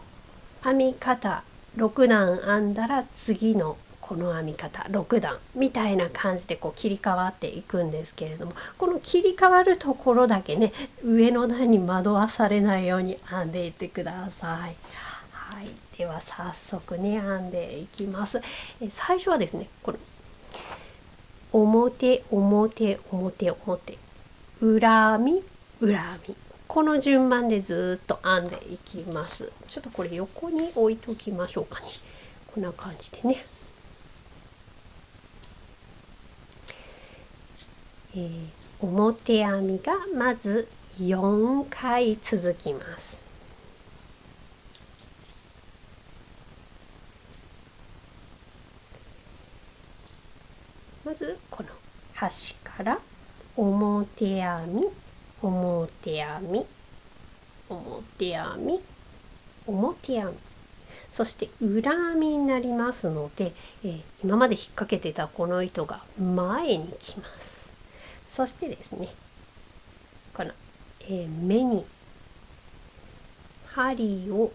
編み方6段編んだら次のこの編み方6段みたいな感じでこう切り替わっていくんですけれども、この切り替わるところだけね、上の段に惑わされないように編んでいってください。はい、では早速ね編んでいきます。最初はですね、この表表表表、裏編み裏編み、この順番でずっと編んでいきます。ちょっとこれ横に置いときましょうかね。こんな感じでね。表編みがまず4回続きます。まずこの端から表編み表編み表編み表編み、そして裏編みになりますので、今まで引っ掛けてたこの糸が前に来ます。そしてですね、この、目に針を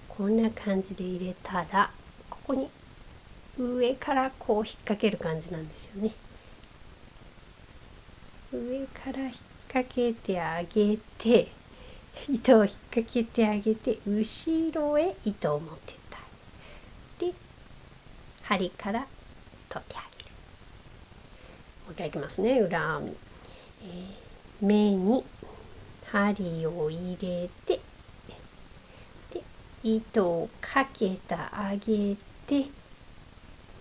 こんな感じで入れたら、ここに上からこう引っ掛ける感じなんですよね。上から引っ掛けてあげて、糸を引っ掛けてあげて、後ろへ糸を持ってったりで、針から取ってあげる。もう一回いきますね。裏編み、目に針を入れて、で糸をかけてあげて、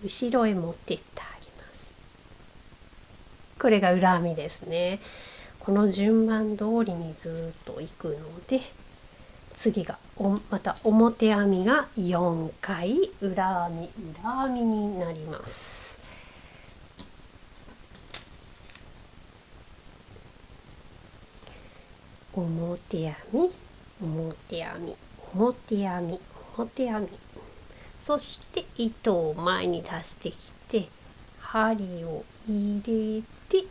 後ろへ持ってってあげます。これが裏編みですね。この順番通りにずっといくので、次がまた表編みが4回裏編みになります。表編み表編み表編み表編み、そして糸を前に出してきて、針を入れて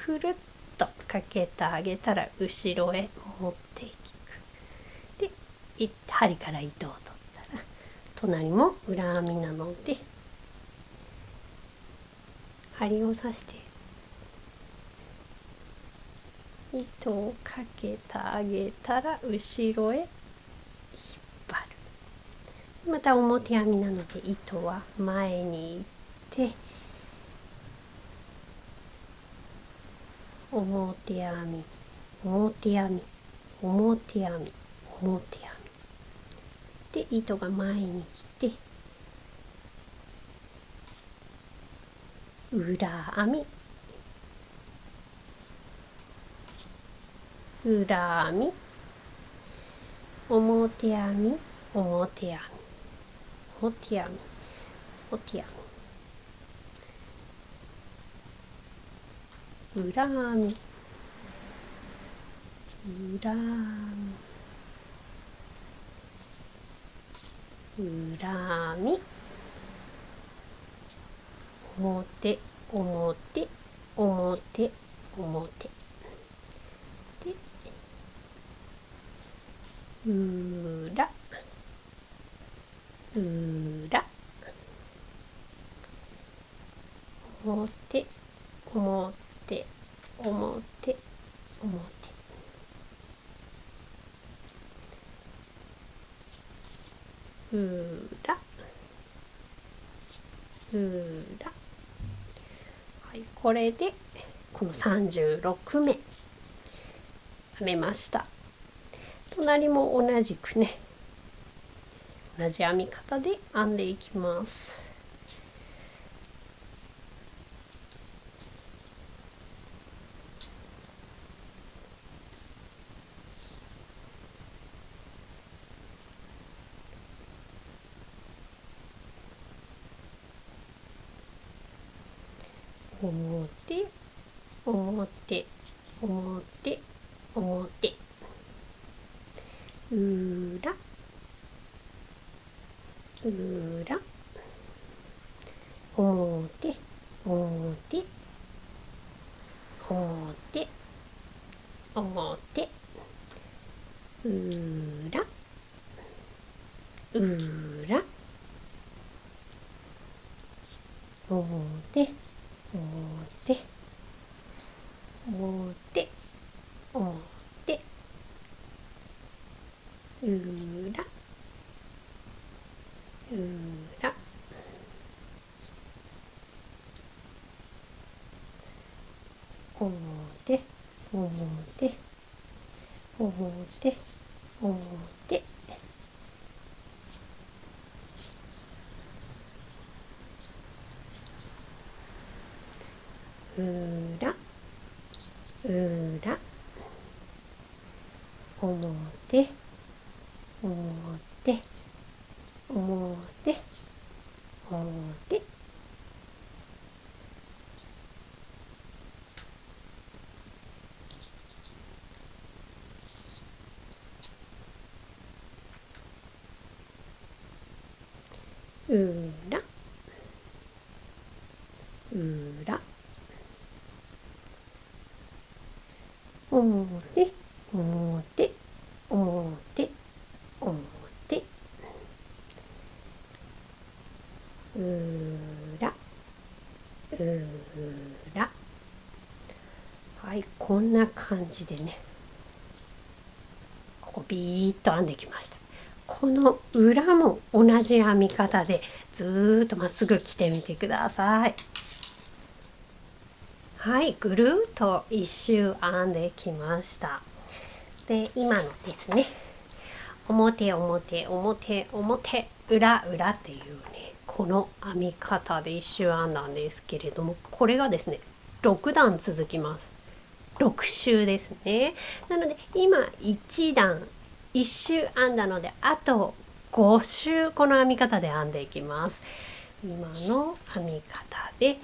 くるっとかけてあげたら後ろへ持っていく。で針から糸を取ったら隣も裏編みなので、針を刺して糸をかけてあげたら後ろへ引っ張る。また表編みなので糸は前に行って表編み表編み表編み表編みで、糸が前に来て裏編み裏編み表編み表編み表編み表編み裏編み裏編み裏編み表表表表で裏裏表表表表裏裏、はい、これでこの36目編めました。隣も同じくね、同じ編み方で編んでいきます。表表表表裏裏表表表表裏裏裏裏表表表表裏裏表表表表裏裏表表表表裏裏。はい、こんな感じでね、ここビーッと編んできました。この裏も同じ編み方でずーっとまっすぐ着てみてください。はい、ぐるっと一周編んできました。で、今のですね、表表表表裏裏っていうね、この編み方で一周編んだんですけれども、これがですね6段続きます。6周ですね。なので今1段1周編んだので、あと5周この編み方で編んでいきます。今の編み方で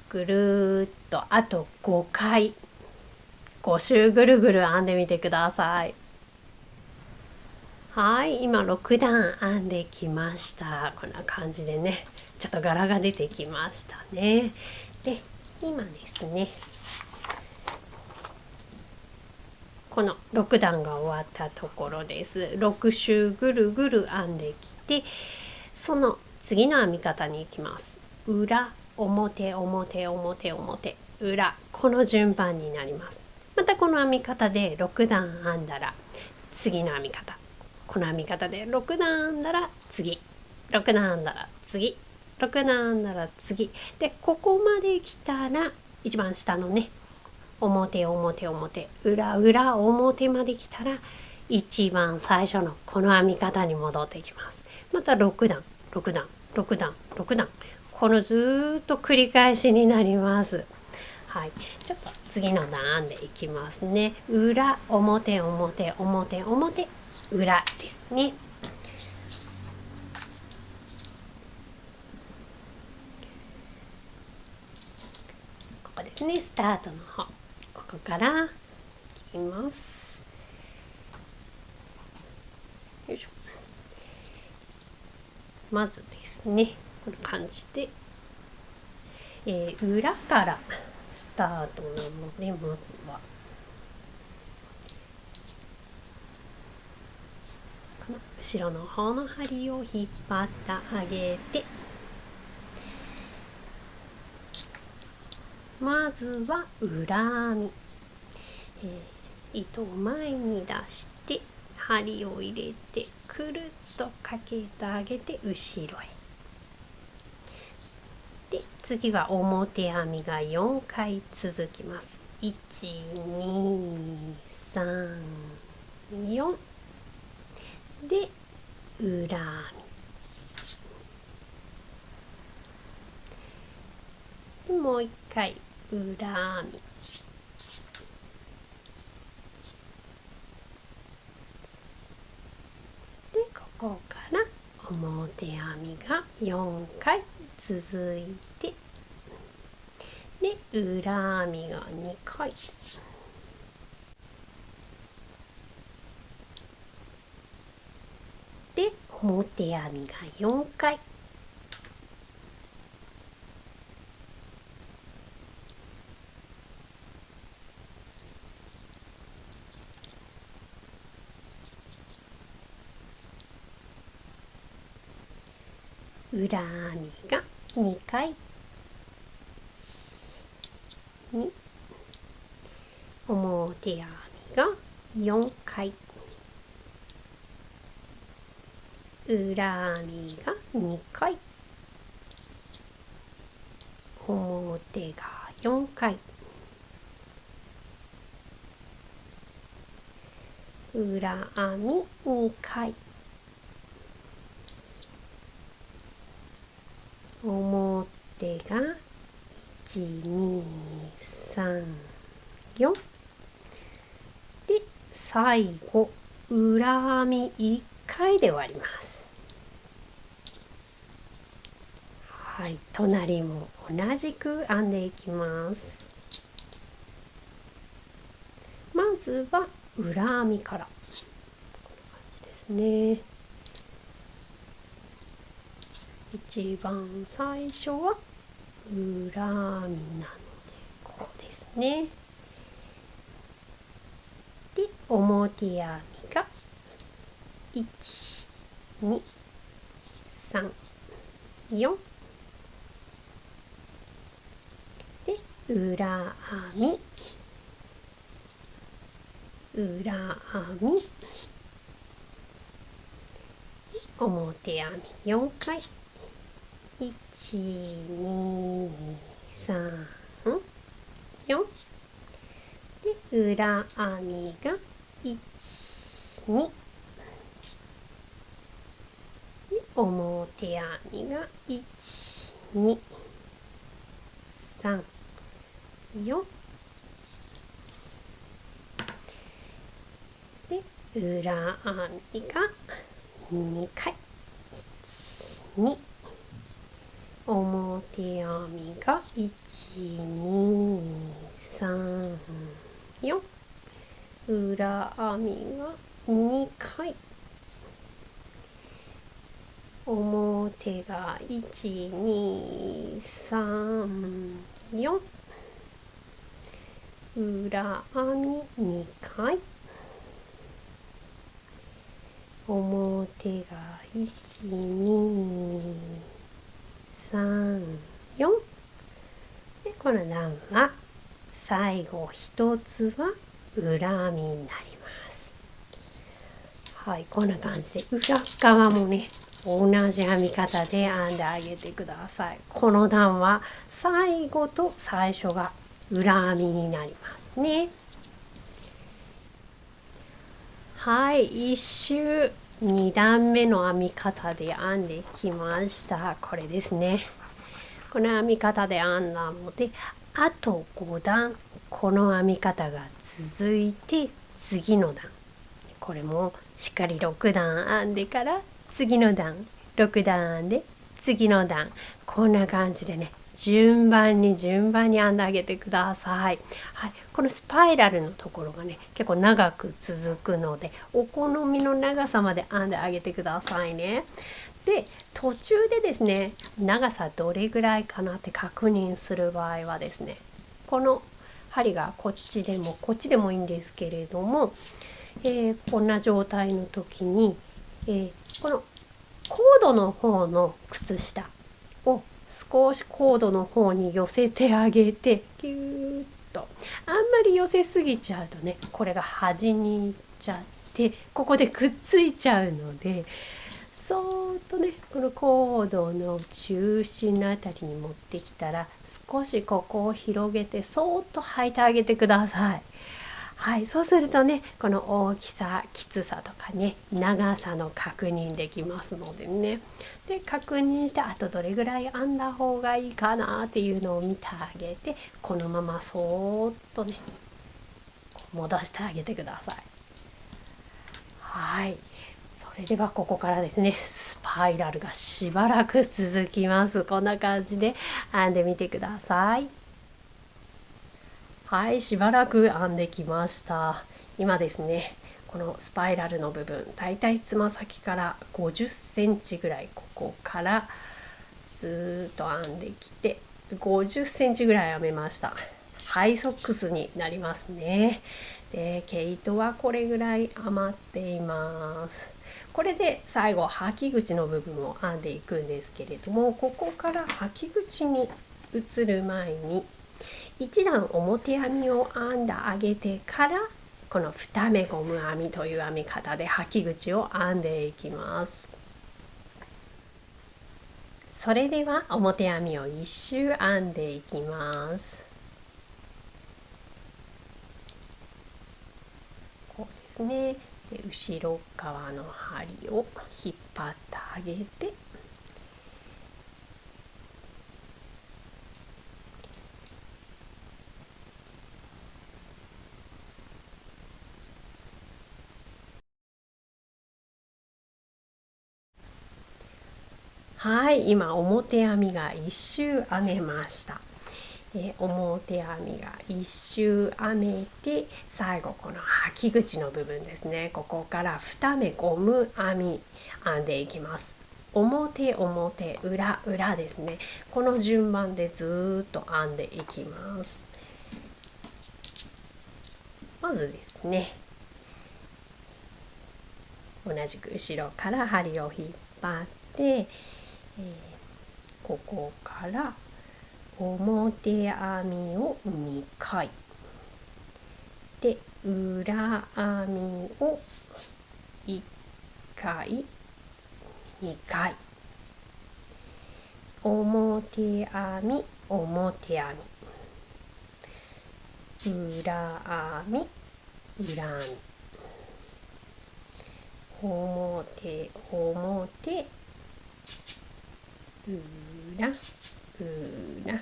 ぐるっとあと5回5周ぐるぐる編んでみてください。はい、今6段編んできました。こんな感じでね、ちょっと柄が出てきましたね。で、今ですね、この6段が終わったところです。6周ぐるぐる編んできて、その次の編み方に行きます。裏表表表表裏、この順番になります。またこの編み方で6段編んだら次の編み方、この編み方で6段編んだら次、6段編んだら次、6段編んだら次で、ここまで来たら一番下のね、表表表裏裏表まで来たら一番最初のこの編み方に戻っていきます。また6段6段6段6段、このずっと繰り返しになります。はい、ちょっと次の段編んでいきますね。裏表表表表裏ですね。ここですね、スタートの方、ここから切ります。よいしょ。まずですね、こんな感じで、裏からスタートなので、まずはこの後ろの方の針を引っ張ってあげて、まずは裏編み、糸を前に出して針を入れてくるっとかけてあげて後ろへ。で、次は表編みが4回続きます。1、2、3、4で裏編みで、もう一回裏編みで、ここから表編みが4回続いて、で裏編みが2回で、表編みが4回裏編みが2回に、表編みが4回裏編みが2回、表が4回、裏編み2回、表が1、2、3、4で、最後裏編み1回で終わります。はい、隣も同じく編んでいきます。まずは裏編みから、こんな感じですね。一番最初は裏編みなのでこうですね。で、表編みが1、2、3、4で、裏編み、裏編み、表編み4回、1、2、3、4で、裏編みが1、2で、表編みが1、2、3、4で、裏編みが2回、1、2表編みが1、2、3、4裏編みが2回、表が1、2、3、4裏編み2回、表が1、2、3、4で、この段は最後一つは裏編みになります。はい、こんな感じで裏側もね同じ編み方で編んであげてください。この段は最後と最初が裏編みになりますね。はい、1周2段目の編み方で編んできました。これですね。この編み方で編んだので、あと5段この編み方が続いて、次の段これもしっかり6段編んでから次の段、6段編んで次の段、こんな感じでね順番に編んであげてください。はい、このスパイラルのところがね結構長く続くので、お好みの長さまで編んであげてくださいね。で、途中でですね長さどれぐらいかなって確認する場合はですね、この針がこっちでもいいんですけれども、こんな状態の時に、このコードの方の靴下を少しコードの方に寄せてあげて、ギューッと、あんまり寄せすぎちゃうとねこれが端にいっちゃってここでくっついちゃうので、そーっとねこのコードの中心のあたりに持ってきたら少しここを広げてそーっと履いてあげてください。はい、そうするとねこの大きさ、きつさとかね長さの確認できますのでね。で、確認してあとどれぐらい編んだ方がいいかなっていうのを見てあげて、このままそーっとね戻してあげてください。はい、それではここからですねスパイラルがしばらく続きます。こんな感じで編んでみてください。はい、しばらく編んできました。今ですねこのスパイラルの部分、だいたいつま先から50センチぐらい、ここからずっと編んできて50センチぐらい編めました。ハイソックスになりますね。で、毛糸はこれぐらい余っています。これで最後履き口の部分を編んでいくんですけれども、ここから履き口に移る前に1段表編みを編んであげてから、この2目ゴム編みという編み方で履き口を編んでいきます。それでは表編みを1周編んでいきます。こうですね。で後ろ側の針を引っ張ってあげて、はい、今表編みが1周編めました。表編みが1周編めて、最後この履き口の部分ですね、ここから2目ゴム編み編んでいきます。表表裏裏ですね、この順番でずっと編んでいきます。まずですね、同じく後ろから針を引っ張って、ここから表編みを2回で裏編みを1回2回、表編み表編み裏編み裏編み表表裏裏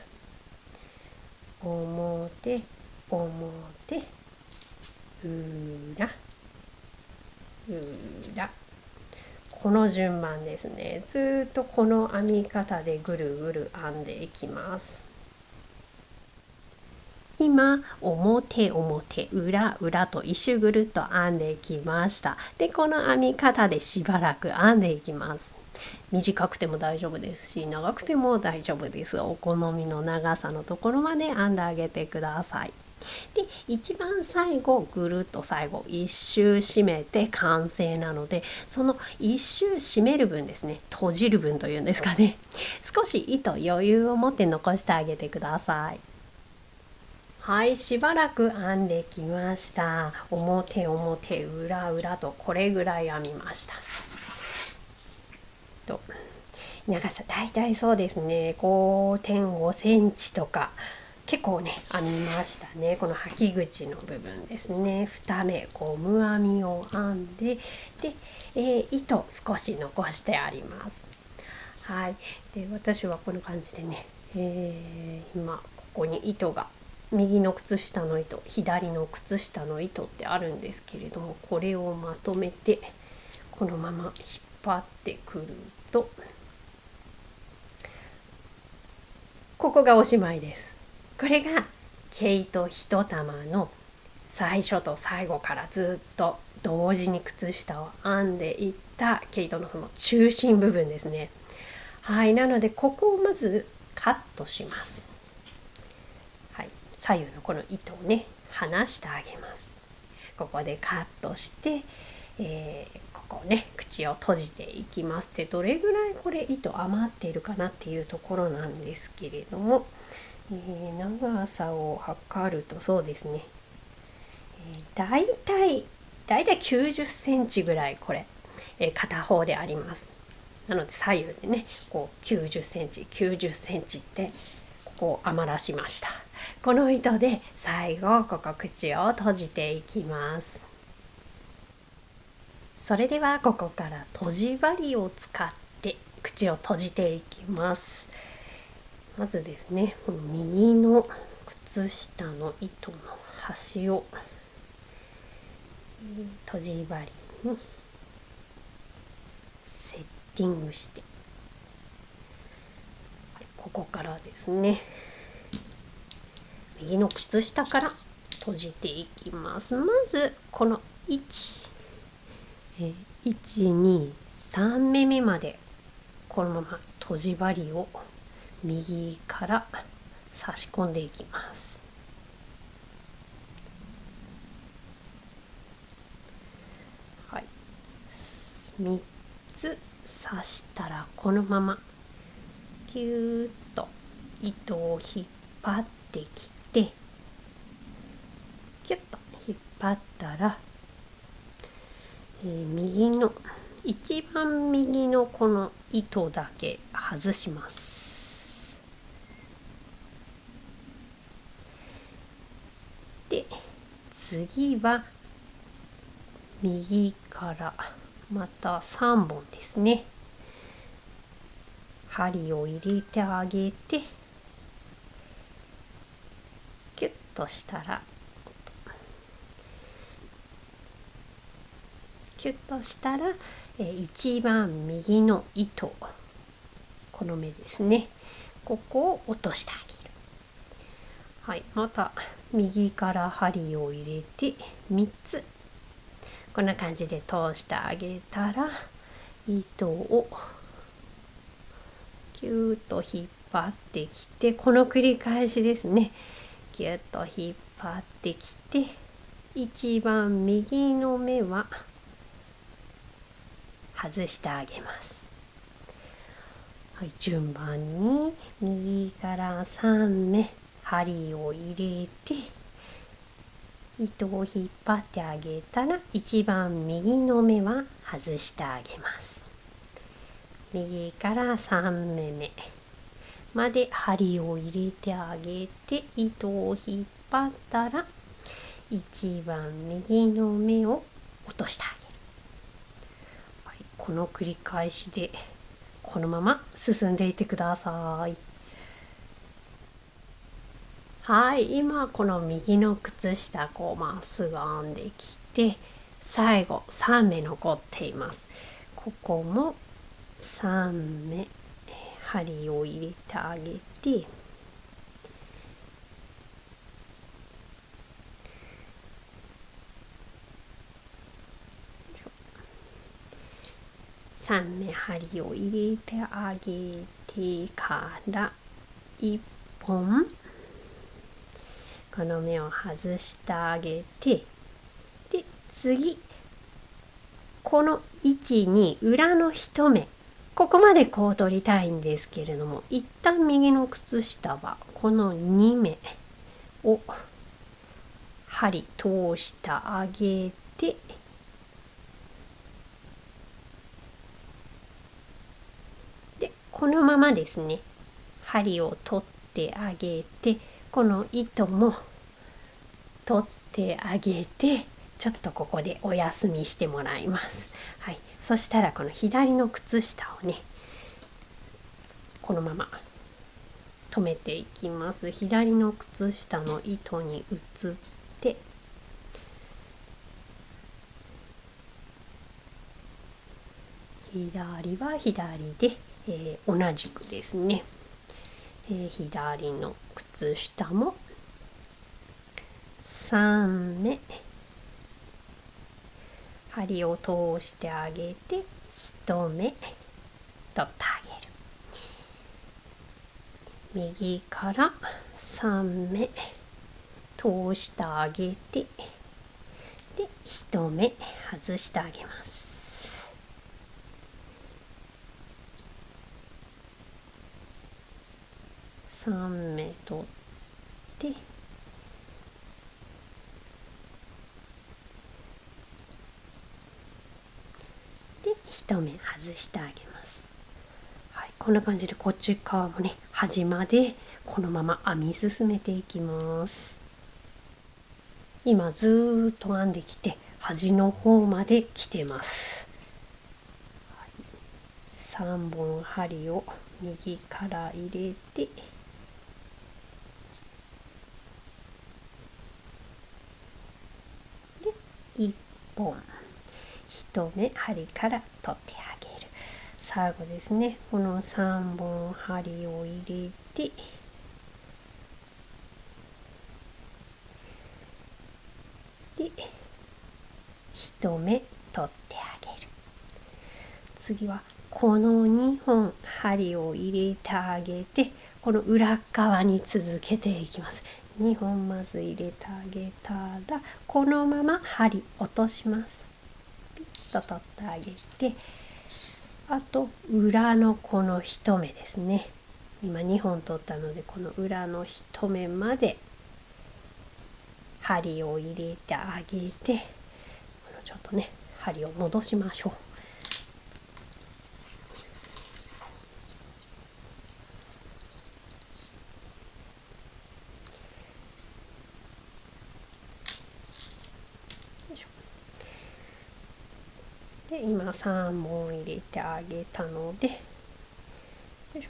表表裏裏、この順番ですね。ずっとこの編み方でぐるぐる編んでいきます。今表表裏裏と一周ぐるっと編んでいきました。でこの編み方でしばらく編んでいきます。短くても大丈夫ですし、長くても大丈夫です。お好みの長さのところまで編んであげてください。で一番最後ぐるっと最後一周締めて完成なので、その一周締める分ですね、閉じる分というんですかね、少し糸余裕を持って残してあげてください。はい、しばらく編んできました。表表裏裏とこれぐらい編みました。と長さだいたいそうですね 5.5 センチとか結構ね編みましたね。この履き口の部分ですね、2目ゴム編みを編んで、で、糸少し残してあります。はい、で私はこの感じでね、今ここに糸が右の靴下の糸左の靴下の糸ってあるんですけれども、これをまとめてこのまま引っ張ってくるとここがおしまいです。これが毛糸1玉の最初と最後からずっと同時に靴下を編んでいった毛糸のその中心部分ですね。はい、なのでここをまずカットします。はい、左右のこの糸をね離してあげます。ここでカットして、ここね口を閉じていきます。でどれぐらいこれ糸余っているかなっていうところなんですけれども、長さを測るとそうですね、だいたい90センチぐらいこれ、片方であります。なので左右でねこう90センチ90センチってここを余らしました。この糸で最後ここ口を閉じていきます。それではここから閉じ針を使って口を閉じていきます。まずですね、この右の靴下の糸の端を閉じ針にセッティングして、ここからですね右の靴下から閉じていきます。まずこの123目目までこのまま閉じ針を右から差し込んでいきます。はい、3つ刺したらこのままギューッと糸を引っ張ってきて、キュッと引っ張ったら、右の一番右のこの糸だけ外します。で次は右からまた3本ですね。針を入れてあげてキュッとしたら一番右の糸、この目ですね、ここを落としてあげる。はい、また右から針を入れて3つこんな感じで通してあげたら、糸をギューッと引っ張ってきて、この繰り返しですね。ギュッと引っ張ってきて、一番右の目は外してあげます。はい、順番に右から3目針を入れて糸を引っ張ってあげたら、一番右の目は外してあげます。右から3目目まで針を入れてあげて、糸を引っ張ったら一番右の目を落としてあげる。はい、この繰り返しでこのまま進んでいってください。はい、今この右の靴下こうまっすぐ編んできて、最後3目残っています。ここも3目針を入れてあげて、3目針を入れてあげてから1本この目を外してあげて、で次この位置に裏の1目、ここまでこう取りたいんですけれども、一旦右の靴下はこの2目を針通してあげて、でこのままですね、針を取ってあげて、この糸も取ってあげて、ちょっとここでお休みしてもらいます。はい、そしたらこの左の靴下をね、このまま留めていきます。左の靴下の糸に移って左は左で、同じくですね、左の靴下も3目針を通してあげて1目取ってあげる。右から3目通してあげて、で1目外してあげます。3目取ってで1目外してあげます。はい、こんな感じでこっち側もね、端までこのまま編み進めていきます。今ずーっと編んできて端の方まで来てます。はい、3本針を右から入れて、で1本1目針から取ってあげる。最後ですね、この3本針を入れて、で1目取ってあげる。次はこの2本針を入れてあげて、この裏側に続けていきます。2本まず入れてあげたら、このまま針落とします。ピッと取ってあげて、あと裏のこの1目ですね、今2本取ったので、この裏の1目まで針を入れてあげて、ちょっとね針を戻しましょう。3本入れてあげたので、よいしょ、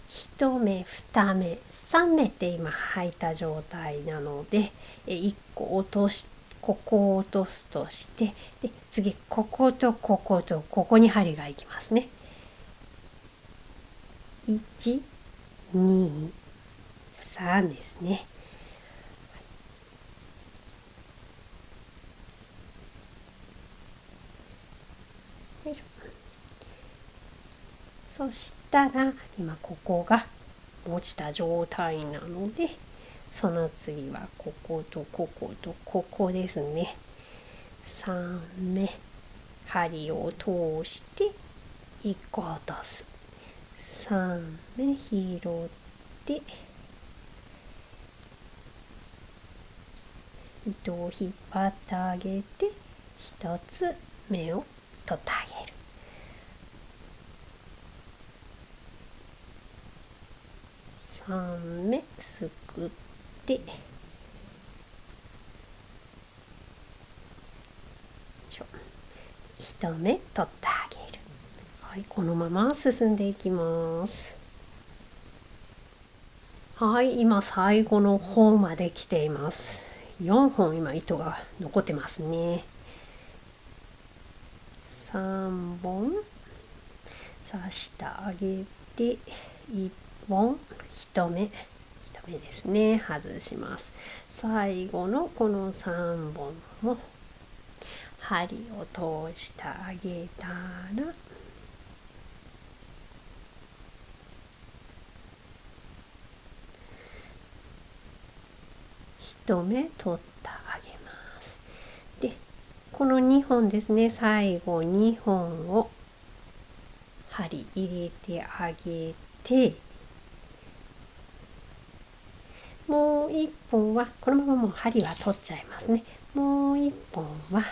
1目2目3目って今履いた状態なので、1個落としここを落とすとして、で次こことこことここに針がいきますね。1、2、3ですね。そしたら今ここが落ちた状態なので、その次はこことこことここですね。3目針を通して1個落とす。3目拾って糸を引っ張ってあげて1つ目を取ってあげる。3目すくって1目取ってあげる。はい、このまま進んでいきます。はい、今最後の方まで来ています。4本今糸が残ってますね。3本刺してあげて、1本1目ですね、外します。最後のこの3本も針を通してあげたら、1目取ってあげます。でこの2本ですね、最後2本を針入れてあげて、もう1本はこのままもう針は取っちゃいますね。もう1本は、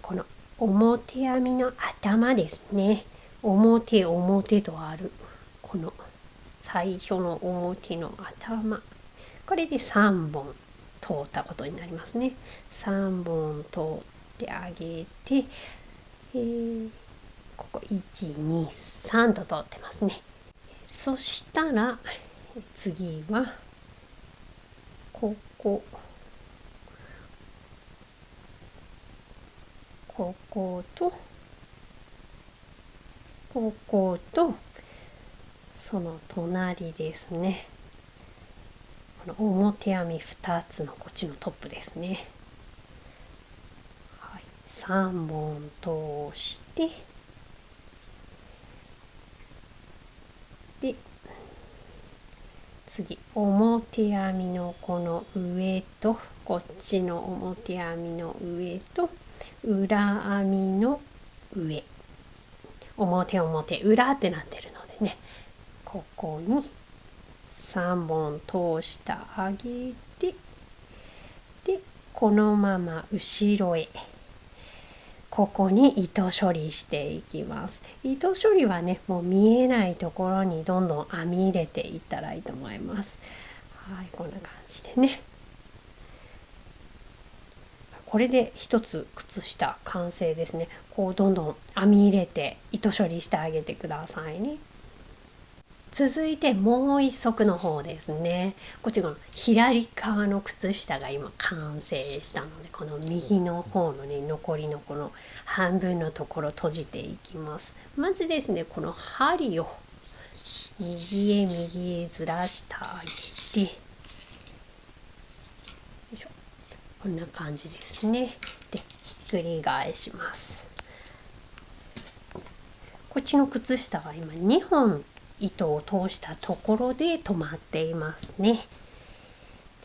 この表編みの頭ですね。表とあるこの最初の表の頭、これで3本通ったことになりますね。3本通ってあげて、ここ1、2、3と通ってますね。そしたら次はここ、こことこことその隣ですね。この表編み2つのこっちのトップですね。はい、3本通して、で次表編みのこの上とこっちの表編みの上と裏編みの上、表裏ってなってるのでね、ここに3本通してあげて、でこのまま後ろへ、ここに糸処理していきます。糸処理はね、もう見えないところにどんどん編み入れていったらいいと思います。はい、こんな感じでね。これで一つ靴下完成ですね。こうどんどん編み入れて糸処理してあげてくださいね。続いてもう一足の方ですね。こっちの左側の靴下が今完成したので、この右の方のね、残りのこの半分のところ閉じていきます。まずですね、この針を右へずらしてあげて、こんな感じですね。でひっくり返します。こっちの靴下が今2本糸を通したところで止まっていますね。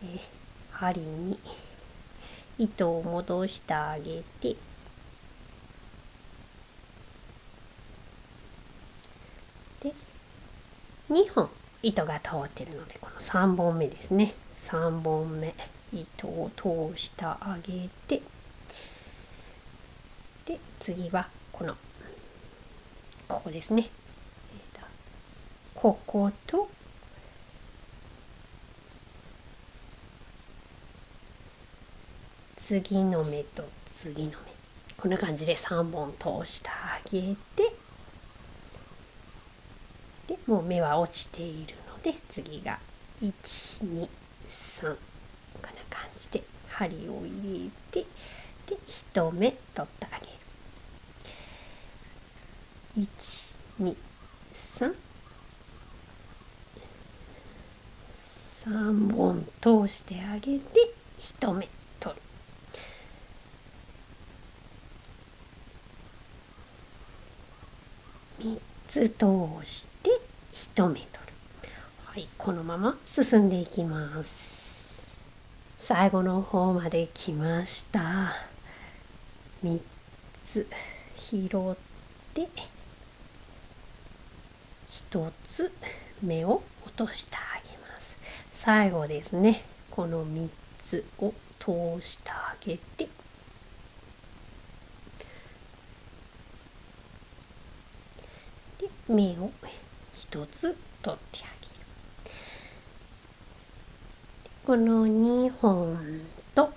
で針に糸を戻してあげて、で2本糸が通っているので、この3本目ですね。3本目糸を通してあげて、で次はここですね。ここと次の目と次の目、こんな感じで3本通してあげて、でもう目は落ちているので次が1、2、3、こんな感じで針を入れて、で1目取ってあげる。1、2、3、3本通してあげて1目取る。3つ通して1目取る。はい、このまま進んでいきます。最後の方まで来ました。3つ拾って1つ目を落としてあげます。最後ですね、この3つを通してあげて、で目を1つ取ってあげる。この2本と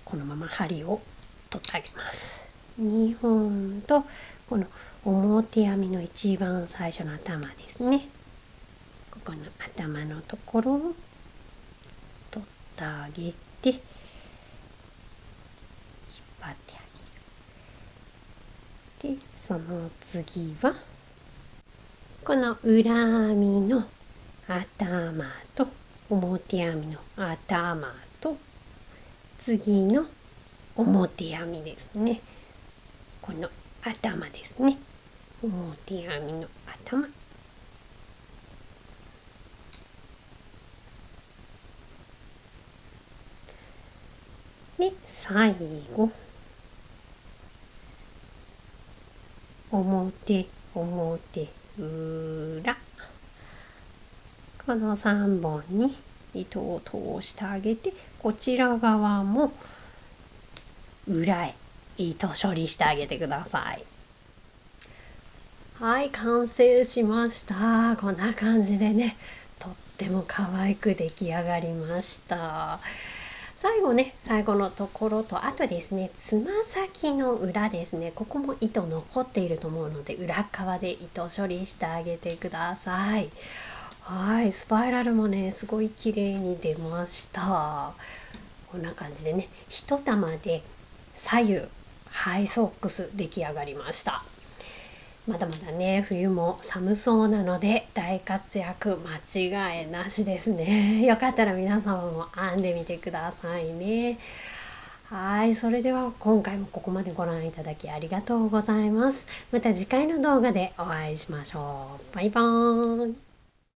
このまま針を取ってあげます。2本とこの表編みの一番最初の頭ですね、ここの頭のところを取ってあげて引っ張ってあげる。でその次はこの裏編みの頭と表編みの頭と次の表編みですね、この頭ですね、表編みの頭で最後表表裏、この3本に糸を通してあげて、こちら側も裏へ糸処理してあげてください。はい、完成しました。こんな感じでね、とっても可愛く出来上がりました。最後ね、最後のところと、あとですね、つま先の裏ですね、ここも糸残っていると思うので、裏側で糸処理してあげてください。はい、スパイラルもね、すごい綺麗に出ました。こんな感じでね、一玉で左右ハイソックス出来上がりました。まだまだね、冬も寒そうなので大活躍間違いなしですね。よかったら皆様も編んでみてくださいね。はい、それでは今回もここまでご覧いただきありがとうございます。また次回の動画でお会いしましょう。バイバーイ。